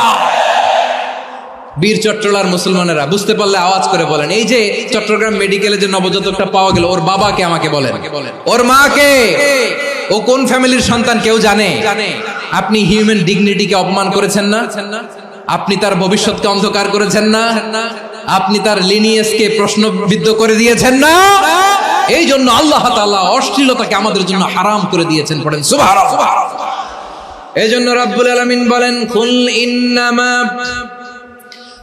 বীর চট্টলার মুসলমানেরা বুঝতে পারলে আওয়াজ করে বলেন, এই যে চট্টগ্রাম মেডিকেলে যে নবজাতকটা পাওয়া গেল, ওর বাবাকে আমাকে বলেন, ওর মাকে, ও কোন ফ্যামিলির সন্তান কেউ জানে? আপনি হিউম্যান ডিগনিটিকে অপমান করেছেন না? আপনি তার ভবিষ্যৎকে অন্ধকার করেছেন না? আপনি তার লিনিয়েজকে প্রশ্নবিদ্ধ করে দিয়েছেন না? এই জন্য আল্লাহ তাআলা অশ্লীলতাকে আমাদের জন্য হারাম করে দিয়েছেন। পড়েন সুবহানাল্লাহ। এই জন্য রাব্বুল আলামিন বলেন, কুল ইন্নামা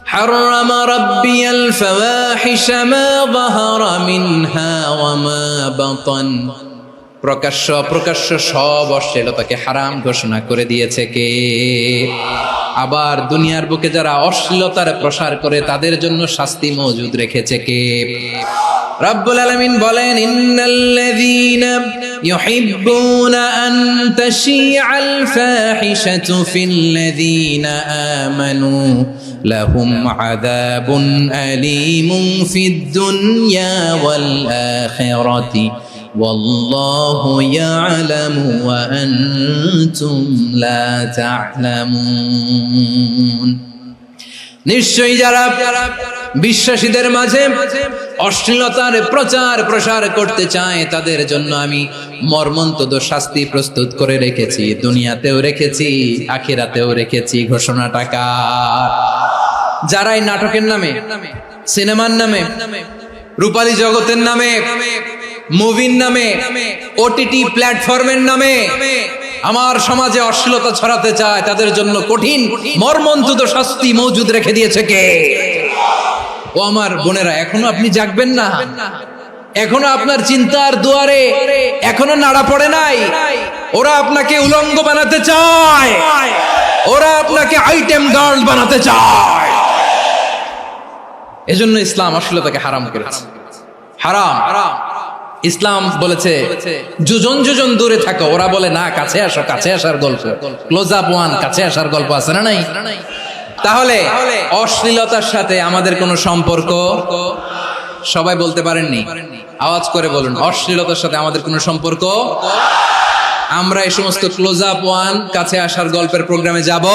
حرم ربي الفواحش ما ظهر منها وما بطن প্রকাশ্য প্রকাশ্য সব অশ্লীলতাকে হারাম ঘোষণা করে দিয়েছে কে? আবার দুনিয়ার বুকে যারা অশ্লীলতার প্রসার করে তাদের জন্য শাস্তি মজুদ রেখেছে কে? রব্বুল আলামিন বলেন, ইন্নাল্লাযীনা ইউহিব্বুনা আন তাশিআল ফাহিশাতু ফিল্লাযীনা আমানু লাহুম আযাবুন আলীমুন ফিদ দুনিয়া ওয়াল আখিরাতি ওয়াল্লাহু ইয়ালামু ওয়া আনতুম লা তা'লামুন। নিশ্চয়ই যারা বিশ্বাসীদের মাঝে অশ্লীলতার প্রচার প্রসার করতে চায় তাদের জন্য আমি মর্মন্তুদ শাস্তি প্রস্তুত করে রেখেছি, দুনিয়াতেও রেখেছি, আখিরাতেও রেখেছি। ঘোষণাটা কার? যারাই নাটকের নামে, সিনেমার নামে, রূপালী জগতের নামে, মুভির নামে, ওটিটি প্ল্যাটফর্মের নামে আমার সমাজে অশ্লীলতা ছড়াতে চায় তাদের জন্য কঠিন মর্মন্তুদ শাস্তি মজুদ রেখে দিয়েছে কে? ও আমার বোনেরা, এখনো আপনি জাগবেন না? এখনো আপনার চিন্তার দুয়ারে এখনো নাড়া পড়ে নাই? ওরা আপনাকে উলঙ্গ বানাতে চায়, ওরা আপনাকে আইটেম গার্ল বানাতে চায়। এজন্য ইসলাম অশ্লীলতাকে হারাম করেছে। হারাম। ইসলাম বলেছে যোজন যোজন দূরে থাকো, ওরা বলে না কাছে আসো, কাছে আসার গল্প, ক্লোজ আপ ওয়ান, কাছে আসার গল্প আছে না নাই? তাহলে অশ্লীলতার সাথে আমাদের কোনো সম্পর্ক? সবাই বলতে পারেননি, আওয়াজ করে বলুন, অশ্লীলতার সাথে আমাদের কোনো সম্পর্ক? আমরা এই সমস্ত ক্লোজ আপ ওয়ান, কাছে আসার গল্পের প্রোগ্রামে যাব?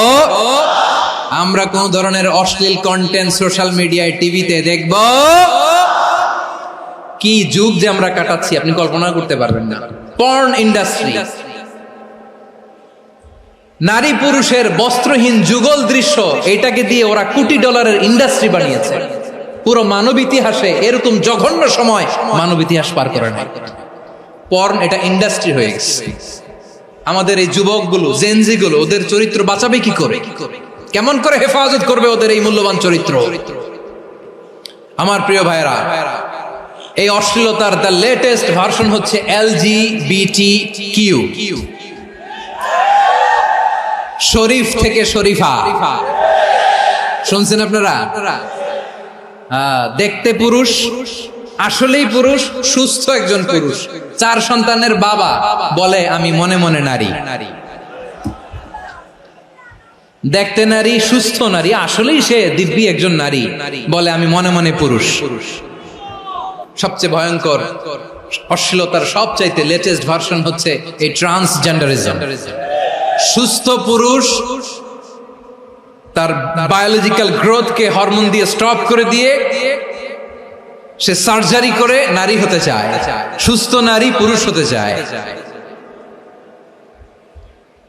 আমরা কোন ধরনের অশ্লীল কন্টেন্ট সোশ্যাল মিডিয়ায়, টিভিতে দেখব? কি যুগ যে আমরা কাটাচ্ছি আপনি কল্পনা করতে পারবেন না। পর্ন ইন্ডাস্ট্রি, নারী পুরুষের বস্ত্রহীন যুগল দৃশ্য, এটাকে দিয়ে ওরা কোটি ডলারের ইন্ডাস্ট্রি বানিয়েছে। পুরো মানব ইতিহাসে এরকম জঘন্য সময় মানব ইতিহাস পার করে নাই। পর্ন এটা ইন্ডাস্ট্রি হয়ে গেছে। আমাদের এই যুবকগুলো, জেনজিগুলো, ওদের চরিত্র বাঁচাবে কি করে? কেমন করে হেফাজত করবে ওদের এই মূল্যবান চরিত্র? আমার প্রিয় ভাইরা, এই অশ্লীলতার দ্য লেটেস্ট ভার্সন হচ্ছে LGBTQ, শরীফ থেকে শরীফা। শুনছেন আপনারা? দেখতে পুরুষ, আসলেই পুরুষ, সুস্থ একজন পুরুষ, 4 সন্তানের বাবা, বলে আমি মনে মনে নারী। দেখতে নারী, সুস্থ নারী, আসলেই সে দিব্যি একজন নারী, বলে আমি মনে মনে পুরুষ। সবচেয়ে ভয়ঙ্কর অশ্লীলতার সবচাইতে লেটেস্ট ভার্সন হচ্ছে এই ট্রান্সজেন্ডারিজম। সুস্থ পুরুষ তার বায়োলজিক্যাল গ্রোথকে হরমোন দিয়ে স্টপ করে দিয়ে সে সার্জারি করে নারী হতে চায়, সুস্থ নারী পুরুষ হতে চায়।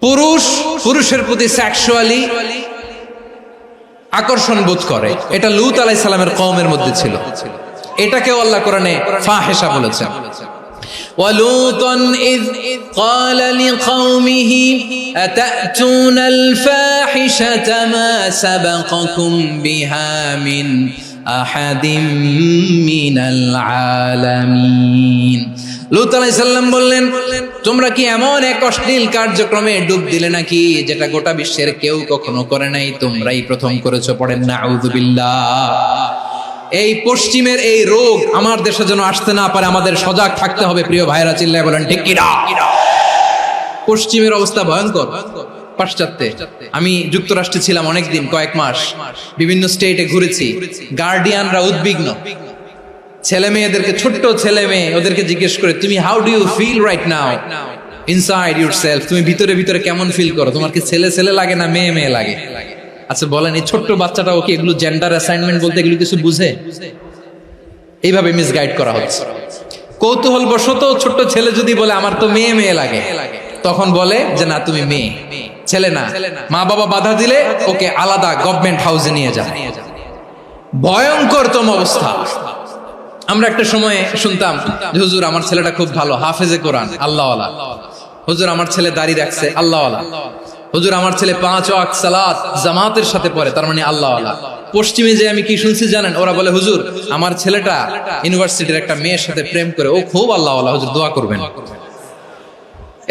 পুরুষ পুরুষের প্রতি সেক্সুয়ালি আকর্ষণ বোধ করে। এটা লূত আলাইহিস সালামের কওমের মধ্যে ছিল। এটাকেও আল্লাহ কোরআনে ফাহিশা বলেছেন। ওয়ালুতান ইয ক্বালা লিকাওমিহি আতা'তুনাল ফাহিশাতা মা সাবাকাকুম বিহা মিন আহাদিম মিনাল আলামিন। লূত আলাইহিস সালাম বললেন, তোমরা কি এমন এক অশ্লীল কার্যক্রমে ডুব দিলে নাকি যেটা গোটা বিশ্বের কেউ কখনো করে নাই? তোমরাই প্রথম করেছো। পড়েন নাউযুবিল্লাহ। এই পশ্চিমের এই রোগ আমার দেশে যেন আসতে না পারে, আমাদের সজাগ থাকতে হবে। প্রিয় ভাইরা, চিল্লায় বলেন ঠিক কিনা? পশ্চিমের অবস্থা ভয়ঙ্কর। পাশ্চাত্যে, আমি যুক্তরাষ্ট্রে ছিলাম অনেকদিন, কয়েক মাস, বিভিন্ন স্টেটে ঘুরেছি। গার্ডিয়ানরা উদ্বিগ্ন, ছেলে মেয়েদেরকে, ছোট্ট ছেলে মেয়ে, ওদেরকে জিজ্ঞেস করে, তুমি how do you feel right now inside yourself? তুমি ভিতরে ভিতরে কেমন ফিল করো? তোমার কি ছেলে ছেলে লাগে না মেয়ে মেয়ে লাগে? আচ্ছা বলেন, এই ছোট্ট বাচ্চাটা ওকে এগুলো জেন্ডার অ্যাসাইনমেন্ট বলতে এগুলো কিছু বুঝে? এইভাবে মিসগাইড করা হচ্ছে। কৌতূহল বশত ছোট্ট ছেলে যদি বলে আমার তো মেয়ে মেয়ে লাগে, তখন বলে যে না তুমি মেয়ে, ছেলে না। মা বাবা বাধা দিলে ওকে আলাদা গভর্নমেন্ট হাউসে নিয়ে যায়। ভয়ঙ্করতম অবস্থা। আমরা একটা সময় শুনতাম যে হুজুর আমার ছেলেটা খুব ভালো, হাফেজে কোরআন, আল্লাহওয়ালা। হুজুর আমার ছেলে দাড়ি রাখছে, আল্লাহওয়ালা। হুজুর আমার ছেলে 5 ওয়াক্ত সালাত জামাতের সাথে পড়ে, তার মানে আল্লাহওয়ালা। পশ্চিমে যে আমি কি শুনছি জানেন, ওরা বলে হুজুর আমার ছেলেটা ইউনিভার্সিটির একটা মেয়ের সাথে প্রেম করে, ও খুব আল্লাহওয়ালা, হুজুর দোয়া করবেন।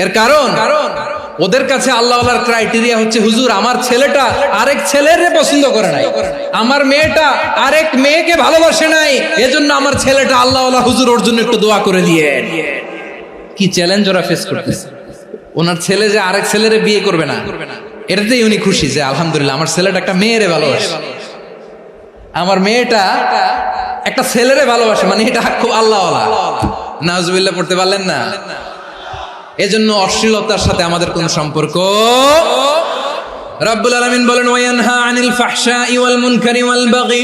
এর কারণ ওদের কাছে আল্লাহওয়ালার ক্রাইটেরিয়া হচ্ছে হুজুর আমার ছেলেটা আরেক ছেলের পছন্দ করে নাই, আমার মেয়েটা আরেক মেয়েকে ভালোবাসে নাই, এজন্য আমার ছেলেটা আল্লাহওয়ালা, হুজুর ওর জন্য একটু দোয়া করে দিয়ে। কি চ্যালেঞ্জ ওরা ফেস করতেছে, ওনার ছেলে যে আরেক ছেলেরে বিয়ে করবে না, এটাতেই উনি খুশি যে আলহামদুলিল্লাহ আমার ছেলেটা একটা মেয়েরে ভালোবাসে, আমার মেয়েটা একটা ছেলেরে ভালোবাসে, মানে এটা খুব আল্লাহওয়ালা। নাউজুবিল্লাহ পড়তে পারলেন না? এজন্য অশ্লীলতার সাথে আমাদের কোন সম্পর্ক। রাব্বুল আলামিন বলেন ওয়ায়ানহা আনিল ফাহশাই ওয়াল মুনকারি ওয়াল বাগি,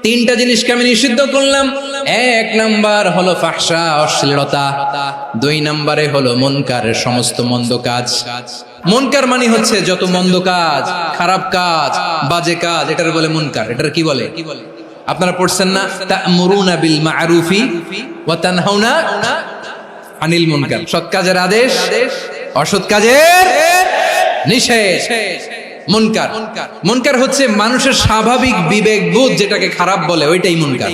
তিনটা জিনিসকে আমি নিষিদ্ধ করলাম। এক নাম্বার হলো ফাহশা, অশ্লীলতা। দুই নম্বরে হলো মুনকার, সমস্ত মন্দ কাজ। মুনকার মানে হচ্ছে যত মন্দ কাজ, খারাপ কাজ, বাজে কাজ, এটার বলে মুনকার। এটার কি বলে? আপনারা পড়ছেন না, তা'মুরুনা বিল মা'রুফি ওয়া তানহাউনা আনিল মুনকার। সৎ কাজের আদেশ, অসৎ কাজের নিষেধ। মুনকার, মুনকার হচ্ছে মানুষের স্বাভাবিক বিবেক বোধ যেটাকে খারাপ বলে, ওইটাই মুনকার।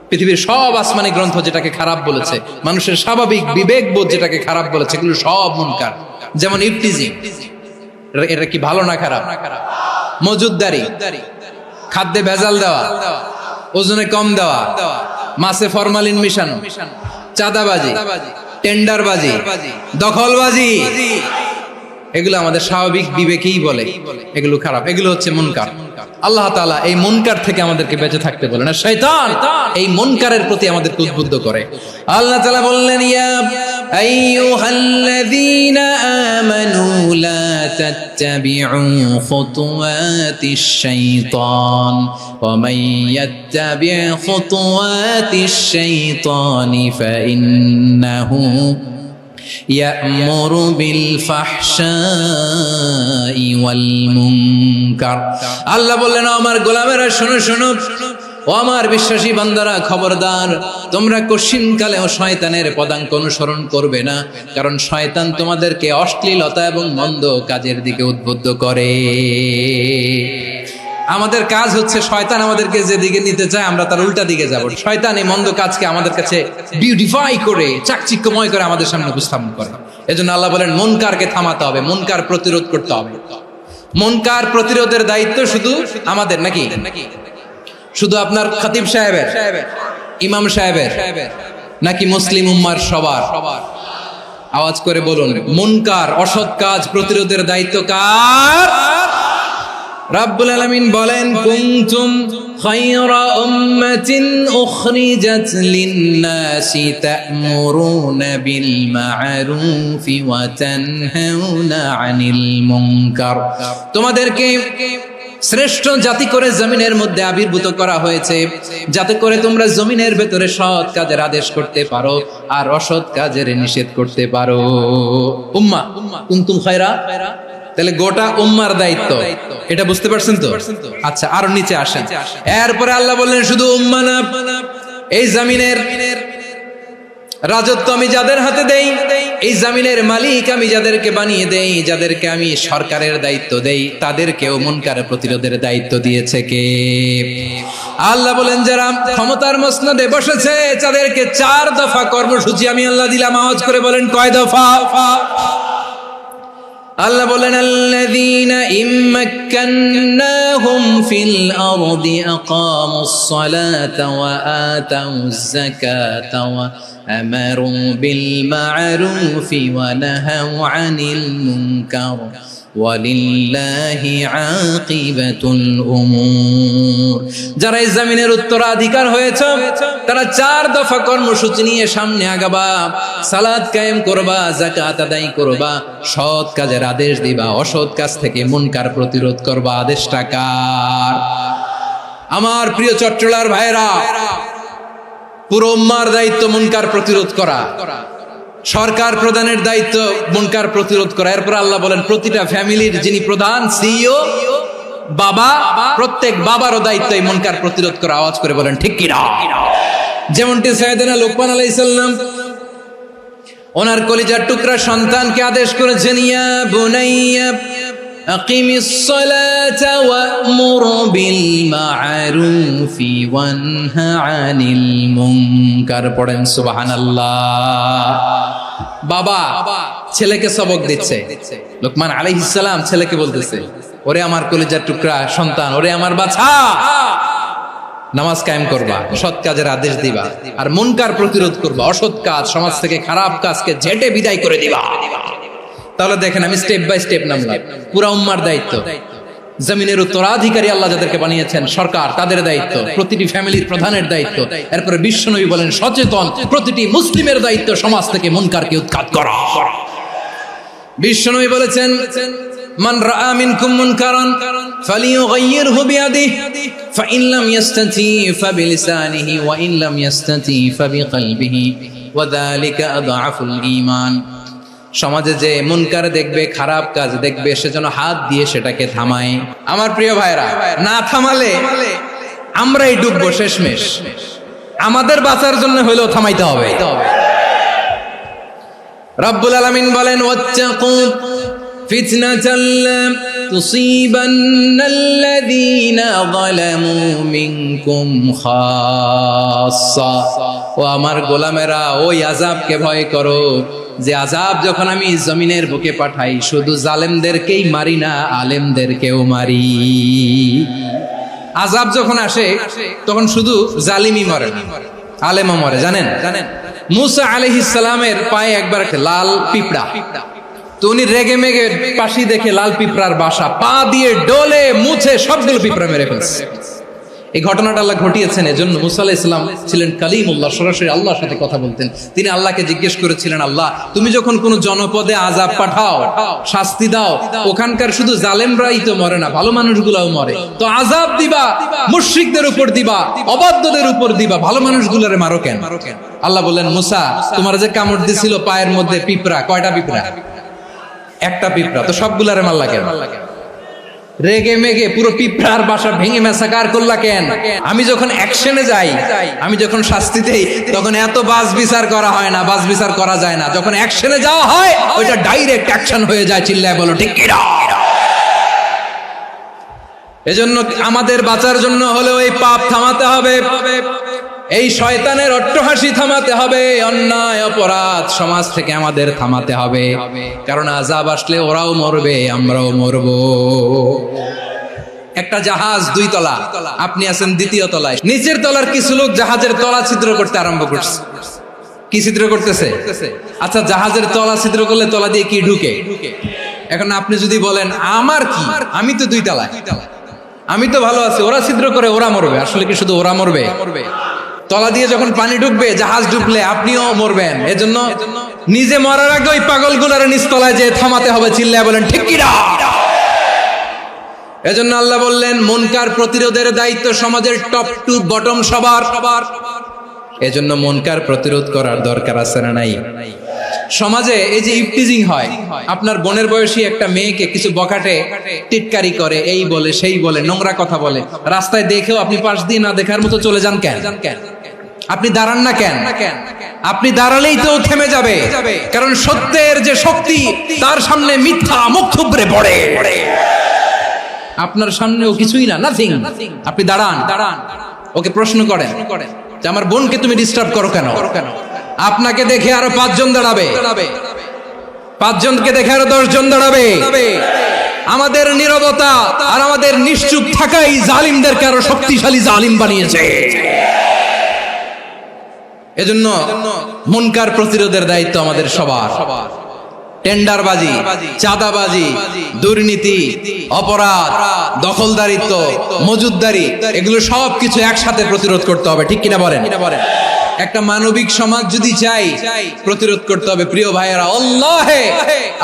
পৃথিবীর সব আসমানি গ্রন্থ যেটাকে খারাপ বলেছে, মানুষের স্বাভাবিক বিবেক বোধ যেটাকে খারাপ বলেছে, এগুলো সব মুনকার। যেমন ইফতিজিং, এটা কি ভালো না খারাপ? মজুদদারি, খাদ্যে ভেজাল দেওয়া, ওজনে কম দেওয়া, মাছে ফরমালিন মিশানো, চাঁদাবাজি, টেন্ডারবাজি, দখলবাজি, এগুলো আমাদের স্বাভাবিক বিবেকেই বলে এগুলো খারাপ, এগুলো হচ্ছে মুনকার। আল্লাহ তাআলা এই মুনকার থেকে আমাদেরকে বেঁচে থাকতে বলেন, আর শয়তান এই মুনকারের প্রতি আমাদেরকে উদ্বুদ্ধ করে। আল্লাহ তাআলা বললেন ইয়া আইয়ুহাল্লাযীনা আমানু লা তাত্তাবিউ খুতুওয়াতিশ শাইতান ওয়া মান ইয়াত্তাবি' খুতুওয়াতিশ শাইতানি ফাইন্নাহু ইয়া'মুরু বিল ফাহশাই ওয়াল মুনকার। আল্লাহ বললেন আমার গোলামেরা শোনো শোনো, ও আমার বিশ্বাসী বান্দারা খবরদার, তোমরা কশিনকালেও শয়তানের পদাঙ্ক অনুসরণ করবে না, কারণ শয়তান তোমাদেরকে অশ্লীলতা এবং মন্দ কাজের দিকে উদ্বুদ্ধ করে। আমাদের কাজ হচ্ছে শয়তান আমাদেরকে যেদিকে নিতে চায় আমরা তার উল্টা দিকে যাব। শয়তান এই মন্দ কাজকে আমাদের কাছে বিউটিফাই করে, চাকচিক্যময় করে আমাদের সামনে উপস্থাপন করে। এজন্য আল্লাহ বলেন মুনকারকে থামাতে হবে, মুনকার প্রতিরোধ করতে হবে। মুনকার প্রতিরোধের দায়িত্ব শুধু আমাদের নাকি? শুধু আপনার খতিব সাহেবের, ইমাম সাহেবের, নাকি মুসলিম উম্মার সবার? আওয়াজ করে বলুন, মুনকার অসৎ কাজ প্রতিরোধের দায়িত্ব কার? রাব্বুল আলামিন বলেন কুনতুম খায়রা উম্মাতিন উখরিজাত লিন-নাসি তা'মুরুনা বিল মা'রুফি ওয়া তানহাউনা আনিল মুনকার। তোমাদেরকে শ্রেষ্ঠ জাতি করে জমিনের মধ্যে আবির্ভূত করা হয়েছে, যাতে করে তোমরা জমিনের ভেতরে সৎ কাজের আদেশ করতে পারো আর অসৎ কাজের নিষেধ করতে পারো। উম্মাহ, কুনতুম খায়রা, তাহলে গোটা উম্মার দায়িত্ব, এটা বুঝতে পারছেন তো? আচ্ছা, আরো নিচে আসেন। এরপরে আল্লাহ বললেন শুধু উম্মাহ না, এই জমিনের রাজত্ব আমি যাদের হাতে দেই, এই জমিনের মালিক আমি যাদেরকে বানিয়ে দেই, যাদেরকে আমি সরকারের দায়িত্ব দেই, তাদেরকেও মুনকার প্রতিরোধের দায়িত্ব দিয়েছে কে? আল্লাহ বলেন যারা ক্ষমতার মসনদে বসেছে তাদেরকে 4 দফা কর্মসূচি আমি আল্লাহ দিলাম। আওয়াজ করে বলেন কয় দফা? আল্লাহ বলেন আল্লাযীনা ইম্মাক্কান্নাহুম ফিল আরদি আকামুস সালাতা ওয়া আতাউয যাকাতা ওয়া আমারু বিল মা'রুফি ওয়া নাহাউ আনিল মুনকার ওয়ালিল্লাহি আকিবাতুল উমুর। যারা এই জমিনের উত্তরাধিকার হয়েছে তারা 4 দফা কর্মসূচি নিয়ে সামনে আগাবা। সালাত কায়েম করবা, যাকাত আদায় করবা, সৎ কাজের আদেশ দিবা, অসৎ কাজ থেকে মুনকার প্রতিরোধ করবা। আদেশটা কার? আমার প্রিয় চট্টলার ভাইরা, পুরো উম্মার দায়িত্ব মুনকার প্রতিরোধ করা, সরকার প্রধানের দায়িত্ব মুনকার প্রতিরোধ করা। এরপর আল্লাহ বলেন প্রতিটা ফ্যামিলির যিনি প্রধান সিইও বাবা, প্রত্যেক বাবারও দায়িত্ব এই মুনকার প্রতিরোধ করা। আওয়াজ করে বলেন ঠিক কি না? যেমনটি সাইয়েদনা লুকমান আলাইহিস সালাম ওনার কলিজার টুকরা সন্তানকে আদেশ করেছেন, ইয়া বুনাইয়া আকিমিস সালাতা ওয়া'মুর বিল মা'রুফি ওয়ানহা আনিল মুনকার। পড়েন সুবহানাল্লাহ। বাবা ছেলেকে সবক দিচ্ছে। লোকমান আলাইহিস সালাম ছেলেকে বলতেছে, ওরে আমার কলিজার টুকরা সন্তান, ওরে আমার বাছা, নামাজ কায়েম করবা, সৎ কাজের আদেশ দিবা, আর মুনকার প্রতিরোধ করবা, অসৎ কাজ, সমাজ থেকে খারাপ কাজকে ঝেঁটে বিদায় করে দিবা। তাহলে দেখেন, আমি স্টেপ বাই স্টেপ নামলাম। পুরা উম্মার দায়িত্ব, জমিনের উত্তরাধিকারী আল্লাহ যাদেরকে বানিয়েছেন সরকার, তাদের দায়িত্ব, প্রতিটি ফ্যামিলির প্রধানের দায়িত্ব, এরপরে বিশ্বনবী বলেন সচেতন প্রতিটি মুসলিমের দায়িত্ব সমাজ থেকে মুনকারকে উৎখাত করা। বিশ্বনবী বলেছেন, মান রাআ মিনকুম মুনকারান ফালিয়ুগাইয়িরহু বিয়াদিহি ফাইন লাম ইস্তাতি ফাবিলিসানিহি ওয়া ইন লাম ইস্তাতি ফাবিকলবিহি ওয়া যালিকা আযআফুল ঈমান। সমাজে যে মুনকার দেখবে, খারাপ কাজ দেখবে, সেজন্য হাত দিয়ে সেটাকে থামায়। আমার প্রিয় ভাইরা, না থামালে আমরাই ডুববো শেষমেশ। আমাদের বাঁচার জন্য হইলেও থামাইতে হবে। রব্বুল আলামিন বলেন, ওয়াত্তাকু ফিতনাতাল লা তুসিবান্নাল্লাযীনা যালামু মিনকুম খাসসা। ও আমার গোলামেরা, ওই আযাবকে ভয় করো যে আযাব যখন আমি জমিনের বুকে পাঠাই, শুধু জালেমদেরকেই মারি না, আলেমদেরকেও মারি। আযাব যখন আসে তখন শুধু জালিমই মরে না, আলেমও মরে। জানেন, মুসা আলাইহিস সালামের পায়ে একবার লাল পিঁপড়া, তো উনি রেগে মেগে পাশি দেখে লাল পিঁপড়ার বাসা, পা দিয়ে ডলে মুছে সবগুলো পিঁপড়া মেরে ফেলছে। এই ঘটনাটা আল্লাহ ঘটিয়েছেন এজন্য। মুসা আলাইহিস সালাম ছিলেন কালিমুল্লাহ, সরাসরি আল্লাহর সাথে কথা বলতেন। তিনি আল্লাহকে জিজ্ঞেস করেছিলেন, আল্লাহ তুমি যখন কোন জনপদে আযাব পাঠাও, শাস্তি দাও, ওখানকার শুধু জালেমরাই তো মরে না, ভালো মানুষগুলোও মরে, তো আযাব দিবা মুশরিকদের উপর দিবা, অবাধ্যদের উপর দিবা, ভালো মানুষগুলোরে মারো কেন? আল্লাহ বললেন, মুসা তোমার যে কামড় দিছিল পায়ের মধ্যে পিঁপড়া, কয়টা পিঁপড়া? একটা পিঁপড়া, তো সবগুলারে মারলা কেন? রেগে মেগে পুরো পিঁপড়ার বাসা ভেঙে মেসাকার করলা কেন? আমি যখন অ্যাকশনে যাই, আমি যখন শাস্তি দেই, তখন এত বাস বিচার করা হয় না, বাস বিচার করা যায় না। যখন অ্যাকশনে যাওয়া হয়, ওইটা ডাইরেক্ট অ্যাকশন হয়ে যায়। চিল্লায় বলো ঠিক কি না? এজন্য আমাদের বাঁচার জন্য হলেও এই পাপ থামাতে হবে, এই শয়তানের অট্টহাসি থামাতে হবে, অন্যায় অপরাধ সমাজ থেকে আমাদের থামাতে হবে। কারণ আযাব আসলে ওরাও মরবে, আমরাও মরব। একটা জাহাজ 2 তলা, আপনি আছেন 2য় তলায়, নিচের তলার কিছু লোক জাহাজের তলা ছিদ্র করতে আরম্ভ করছে। কি ছিদ্র করতেছে? আচ্ছা, জাহাজের তলা ছিদ্র করলে তলা দিয়ে কি ঢুকে? এখন আপনি যদি বলেন আমার কি, আমি তো 2 তলায়, আমি তো ভালো আছি, ওরা ছিদ্র করে ওরা মরবে। আসলে কি শুধু ওরা মরবে? তলা দিয়ে যখন পানি ঢুকবে, জাহাজ ডুবলে আপনিও মরবেন। এজন্য নিজে মরার আগে ওই পাগলগুলোর নিচতলায় যে থামাতে হবে। চিল্লায় বলেন ঠিক কি না? এজন্য আল্লাহ বললেন, মুনকার প্রতিরোধের দায়িত্ব সমাজের টপ টু বটম সবার। এজন্য মুনকার প্রতিরোধ করার দরকার আছে না নাই? সমাজে এই যে ইফটিজিং হয়, আপনার বোনের বয়সী একটা মেয়েকে কিছু বখাটে টিটকারি করে, এই বলে সেই বলে, নোংরা কথা বলে, রাস্তায় দেখেও আপনি পাশ দিয়ে না দেখার মতো চলে যান কেন? আপনি দাঁড়ান না কেন? আপনি দাঁড়ালেই তো থেমে যাবে, কারণ সত্যের যে শক্তি, তার সামনে মিথ্যা মুখ থুবড়ে পড়ে। আপনার সামনেও কিছুই না, নাথিং। আপনি দাঁড়ান, ওকে প্রশ্ন করেন যে আমার বোনকে তুমি ডিস্টার্ব করো কেন? আপনাকে দেখে আরো 5 জন দাঁড়াবে, 5 জনকে দেখে আরো 10 জন দাঁড়াবে। আমাদের নীরবতা আর আমাদের নিশ্চুপ থাকাই জালিমদেরকে আরো শক্তিশালী জালিম বানিয়েছে। এজন্য মুনকার প্রতিরোধের দায়িত্ব আমাদের সবার। টেন্ডারবাজি, চাঁদাবাজি, দুর্নীতি, অপরাধ, দখলদারিত্ব, মজুদদারি, এগুলো সব কিছু একসাথে প্রতিরোধ করতে হবে। ঠিক কিনা বলেন? একটা মানবিক সমাজ যদি চাই, প্রতিরোধ করতে হবে। প্রিয় ভাইয়েরা,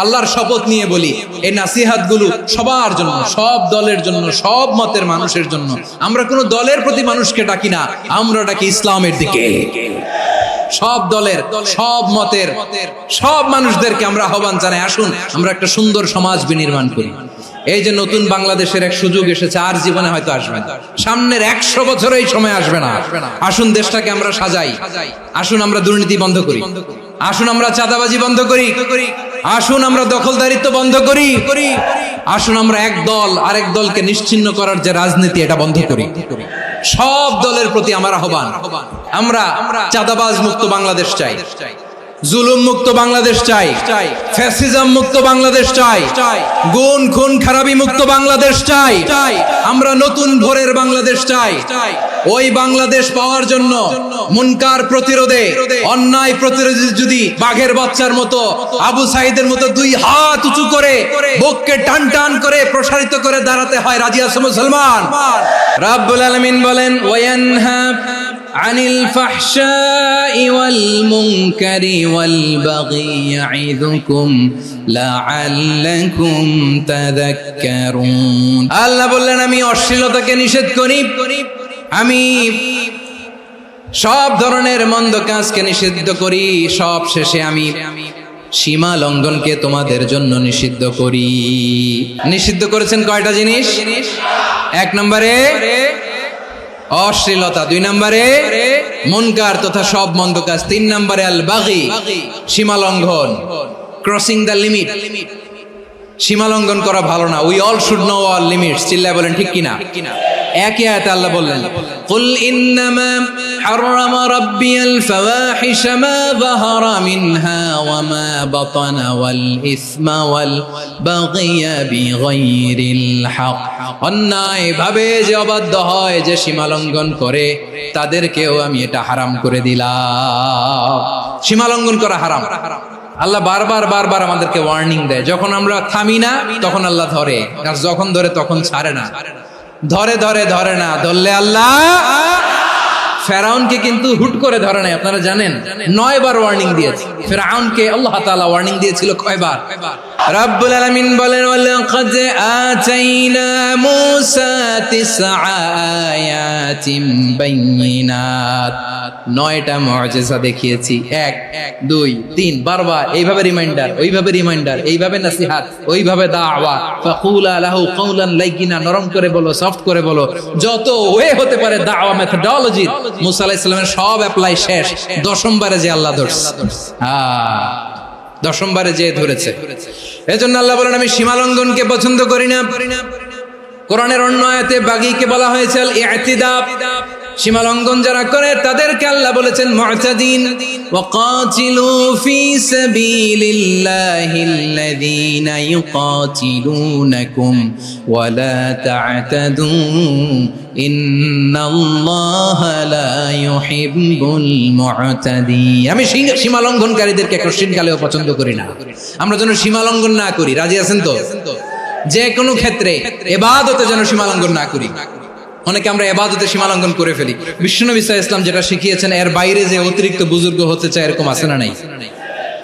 আল্লাহর শপথ নিয়ে বলি, এই নাসিহাত গুলো সবার জন্য, সব দলের জন্য, সব মতের মানুষের জন্য। আমরা কোনো দলের প্রতি মানুষকে ডাকি না, আমরা ডাকি ইসলামের দিকে। সব দলের, সব মতের, সব মানুষদেরকে আমরা আহ্বান জানাই, আসুন আমরা একটা সুন্দর সমাজ বিনির্মাণ করি। এই যে নতুন বাংলাদেশের এক সুযোগ এসেছে, আর জীবনে হয়তো আসবে না, সামনের 100 বছর এই সময় আসবে না। আসুন দেশটাকে আমরা সাজাই, আসুন আমরা দুর্নীতি বন্ধ করি, আসুন আমরা চাঁদাবাজি বন্ধ করি, আসুন আমরা দখলদারিত্ব বন্ধ করি, আসুন আমরা এক দল আরেক দলকে নিশ্চিহ্ন করার যে রাজনীতি এটা বন্ধ করি। সব দলের প্রতি আমার আহ্বান, আমরা চাঁদাবাজ মুক্ত বাংলাদেশ চাই, জুলুম মুক্ত বাংলাদেশ চাই, ফ্যাসিজম মুক্ত বাংলাদেশ চাই, গুণ খুন খারাপি মুক্ত বাংলাদেশ চাই, আমরা নতুন ভোরের বাংলাদেশ চাই। ওই বাংলাদেশ পাওয়ার জন্য মুনকার প্রতিরোধে, অন্যায় প্রতিরোধে যদি বাঘের বাচ্চার মতো, আবু সাঈদের মতো দুই হাত উঁচু করে বুককে টান টান করে প্রসারিত করে দাঁড়াতে হয়, রাজি আছো মুসলমান? রাব্বুল আলামিন বলেন ওয়ায়ানহা আনিল ফাহশাই ওয়াল মুনকারি ওয়াল বাগি ইয়াইযুকুম লাআল্লাকুম তাযাক্কারুন। আল্লাহ বললেন আমি অশ্লীলতাকে নিষেধ করি, আমি সব ধরনের মন্দ কাজকে নিষিদ্ধ করি, সব শেষে আমি সীমা লঙ্ঘনকে তোমাদের জন্য নিষিদ্ধ করি। নিষিদ্ধ করেছেন কয়টা জিনিস? এক নম্বরে অশ্লীলতা, দুই নম্বরে মুনকার তথা সব মন্দ কাজ, তিন নম্বরে আল বাগি সীমা লঙ্ঘন, ক্রসিং দ্য লিমিট। সীমা লঙ্ঘন করা ভালো না। We all should know our limits. চিল্লায় বলেন ঠিক কিনা? একই আয়াতে আল্লাহ বললেন কুল ইন্নামা হারামা রাব্বিয়াল ফাওয়াহিশা মা যাহারা মিনহা ওয়া মা বাতানা ওয়াল ইসমা ওয়াল বাগিয়া বিগাইরিল হক। অন্যায় ভাবে যে অবাধ্য হয়, যে সীমা লঙ্ঘন করে, তাদেরকেও আমি এটা হারাম করে দিলাম। সীমা লঙ্ঘন করা হারাম। আল্লাহ বারবার আমাদেরকে ওয়ার্নিং দেয়। যখন আমরা থামি না তখন আল্লাহ ধরে, আর যখন ধরে তখন ছাড়ে না। ধরে না, ধরলে আল্লাহ ফেরাউনকে কিন্তু হুট করে ধরে নাই, আপনারা জানেন 9 বার ওয়ার্নিং দিয়েছে। ফেরাউনকে আল্লাহ তাআলা ওয়ার্নিং দিয়েছিল কয়বার? রাব্বুল আলামিন বলেন ওয়ালাকাদ আতাইনা মূসা 9 আয়াতিন বাইয়িনাত, 9টা মুআজিজা দেখিয়েছি। 1 2 3 বারবার এইভাবে রিমাইন্ডার, ওইভাবে রিমাইন্ডার, এইভাবে নসিহত, ওইভাবে দাওয়া। ফাকুলা লাহু কাওলান লাইয়িনা, নরম করে বলো, সফট করে বলো, যত ওয়ে হতে পারে দাওয়া মেথডোলজি। মুসা আলাইহিস সালামের সব অ্যাপ্লাই শেষ, 10ম বারে যে আল্লাহ ধরছে। 10ম বারে যে ধরেছে। এজন্য আল্লাহ বলেন আমি সীমা লঙ্ঘনকে পছন্দ করি না। কোরআনের অন্য আয়াতে বাগীকে বলা হয়েছে আল ইতিদা, সীমা লঙ্ঘন যারা করে তাদেরকে আল্লাহ বলেছেন মুতাদিন। ওয়াকাতিলু ফি সাবিলিল্লাহিল্লাযীনা ইউকাতিলুনাকুম ওয়া লা তা'তাদু ইন্নাল্লাহা লা ইউহিব্বুল মুতাদিন। আমি সীমা লঙ্ঘনকারীদেরকে কোশ্চিনকালেও পছন্দ করি না। আমরা যেন সীমা লঙ্ঘন না করি, রাজি আছেন তো? যে কোনো ক্ষেত্রে ইবাদতে যেন সীমা লঙ্ঘন না করি। অনেকে আমরা ইবাদতে সীমা লঙ্ঘন করে ফেলি। বিশ্বনবী সাল্লাল্লাহু আলাইহি ওয়াসাল্লাম যেটা শিখিয়েছেন এর বাইরে যে অতিরিক্ত বুজুর্গ হতে চায়, এরকম আছে না নাই?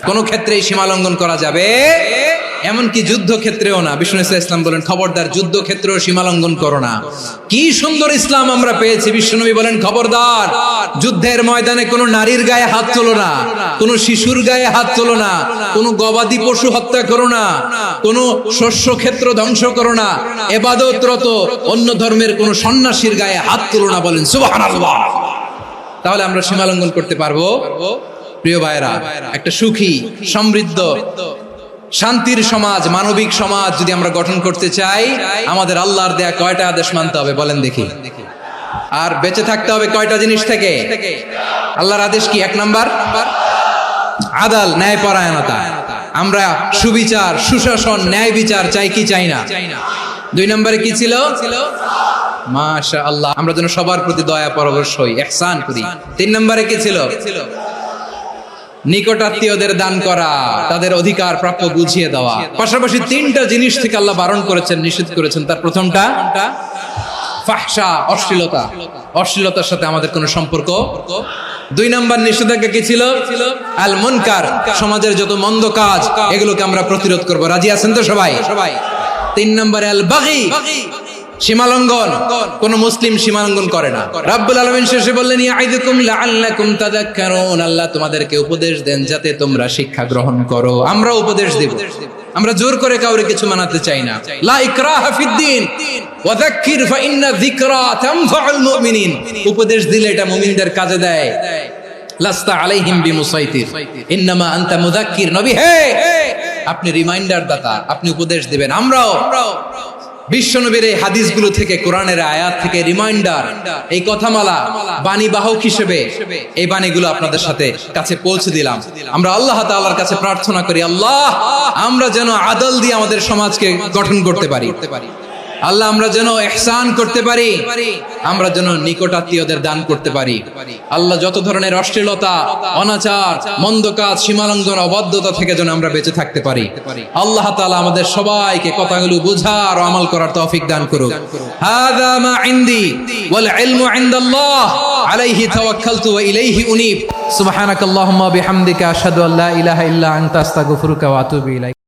কোন ক্ষেত্রে সীমা লঙ্ঘন করা যাবে, এমনকি যুদ্ধ ক্ষেত্রেও না। বিশ্বনবী সাল্লাল্লাহু আলাইহি ওয়াসাল্লাম বলেন খবরদার যুদ্ধ ক্ষেত্রেও সীমা লঙ্ঘন করো না। কি সুন্দর ইসলাম আমরা পেয়েছি। বিশ্বনবী বলেন খবরদার যুদ্ধের ময়দানে কোনো নারীর গায়ে হাত তোলো না, কোনো শিশুর গায়ে হাত তোলো না, কোনো গবাদি পশু হত্যা করো না, কোনো শস্য ক্ষেত্র ধ্বংস করো না, ইবাদতরত অন্য ধর্মের কোনো সন্ন্যাসীর গায়ে হাত তোলো না। বলেন সুবহানাল্লাহ। তাহলে আমরা সীমা লঙ্ঘন করতে পারবো? প্রিয় ভাইরা, একটা সুখী, সমৃদ্ধ, শান্তির সমাজ, মানবিক সমাজ যদি আমরা গঠন করতে চাই, আমাদের আল্লাহর দেয়া কয়টা আদেশ মানতে হবে বলেন দেখি? আর বেঁচে থাকতে হবে কয়টা জিনিস থেকে? আল্লাহর আদেশ কি? 1 নাম্বার আদাল, ন্যায়পরায়ণতা। আমরা সুবিচার, সুশাসন, ন্যায় বিচার চাই কি চাই না? 2 নম্বরে কি ছিল? মাশাআল্লাহ, আমরা যেন সবার প্রতি দয়া পরবশ হই, ইহসান করি। 3 নম্বরে কি ছিল? নিকটাত্মীয়দের দান করা, তাদের অধিকার প্রাপ্য বুঝিয়ে দেওয়া। পাশাপাশি 3টা জিনিস থেকে আল্লাহ বারণ করেছেন, নিষেধ করেছেন। তার প্রথমটা ফাহশা, অশ্লীলতা। অশ্লীলতার সাথে আমাদের কোনো সম্পর্ক। 2 নম্বর নিষেধাজ্ঞা কি ছিল? আল মুনকার, সমাজের যত মন্দ কাজ এগুলোকে আমরা প্রতিরোধ করব। রাজি আছেন তো সবাই? 3 নম্বরে আল বাগী, সীমালঙ্ঘন। কোন মুসলিম সীমালঙ্ঘন করে না। রাব্বুল আলামিন শেষে বললেন ইয়াইদুকুম লাআল্লাকুম তাযাক্কারুন, আল্লাহ তোমাদেরকে উপদেশ দেন যাতে তোমরা শিক্ষা গ্রহণ করো। আমরা উপদেশ দেব, আমরা জোর করে কাউরে কিছু মানাতে চাই না। লা ইকরাহা ফিদ্দিন ওয়া যাক্কির ফা ইন্না যিকরা তানফাউল মুমিনিন। উপদেশ দিলে এটা মুমিনদের কাজে দেয়। লাস্তা আলাইহিম বিমুসাইতির ইন্নামা আনতা মুযাক্কির। নবী হে, আপনি রিমাইন্ডার দাতা, আপনি উপদেশ দিবেন। আমরাও বিশ্বনবীর এই হাদিসগুলো থেকে, কোরআনের আয়াত থেকে রিমাইন্ডার, এই কথামালা বাণী বাহক হিসেবে এই বাণীগুলো আপনাদের সাথে কাছে পৌঁছে দিলাম। আমরা আল্লাহ তাআলার কাছে প্রার্থনা করি, আল্লাহ আমরা যেন আদল দিয়ে আমাদের সমাজকে গঠন করতে পারি। আল্লাহ আমরা যেন ইহসান করতে পারি, আমরা যেন নিকটাত্মীয়দের দান করতে পারি। আল্লাহ যত ধরনের অশ্লীলতা, অনাচার, মন্দ কাজ, সীমালঙ্ঘন, অবাধ্যতা থেকে যেন আমরা বেঁচে থাকতে পারি। আল্লাহ তাআলা আমাদের সবাইকে কথাগুলো বুঝার ও আমল করার তৌফিক দান করুক। হাযা মা ইনদি ওয়াল ইলমু ইনদাল্লাহ আলাইহি তাওয়াক্কালতু ওয়া ইলাইহি উনীব। সুবহানাকাল্লাহুম্মা বিহামদিকা আশহাদু আল্লা ইলাহা ইল্লা আনতা আস্তাগফিরুকা ওয়া আতুবু ইলাইক।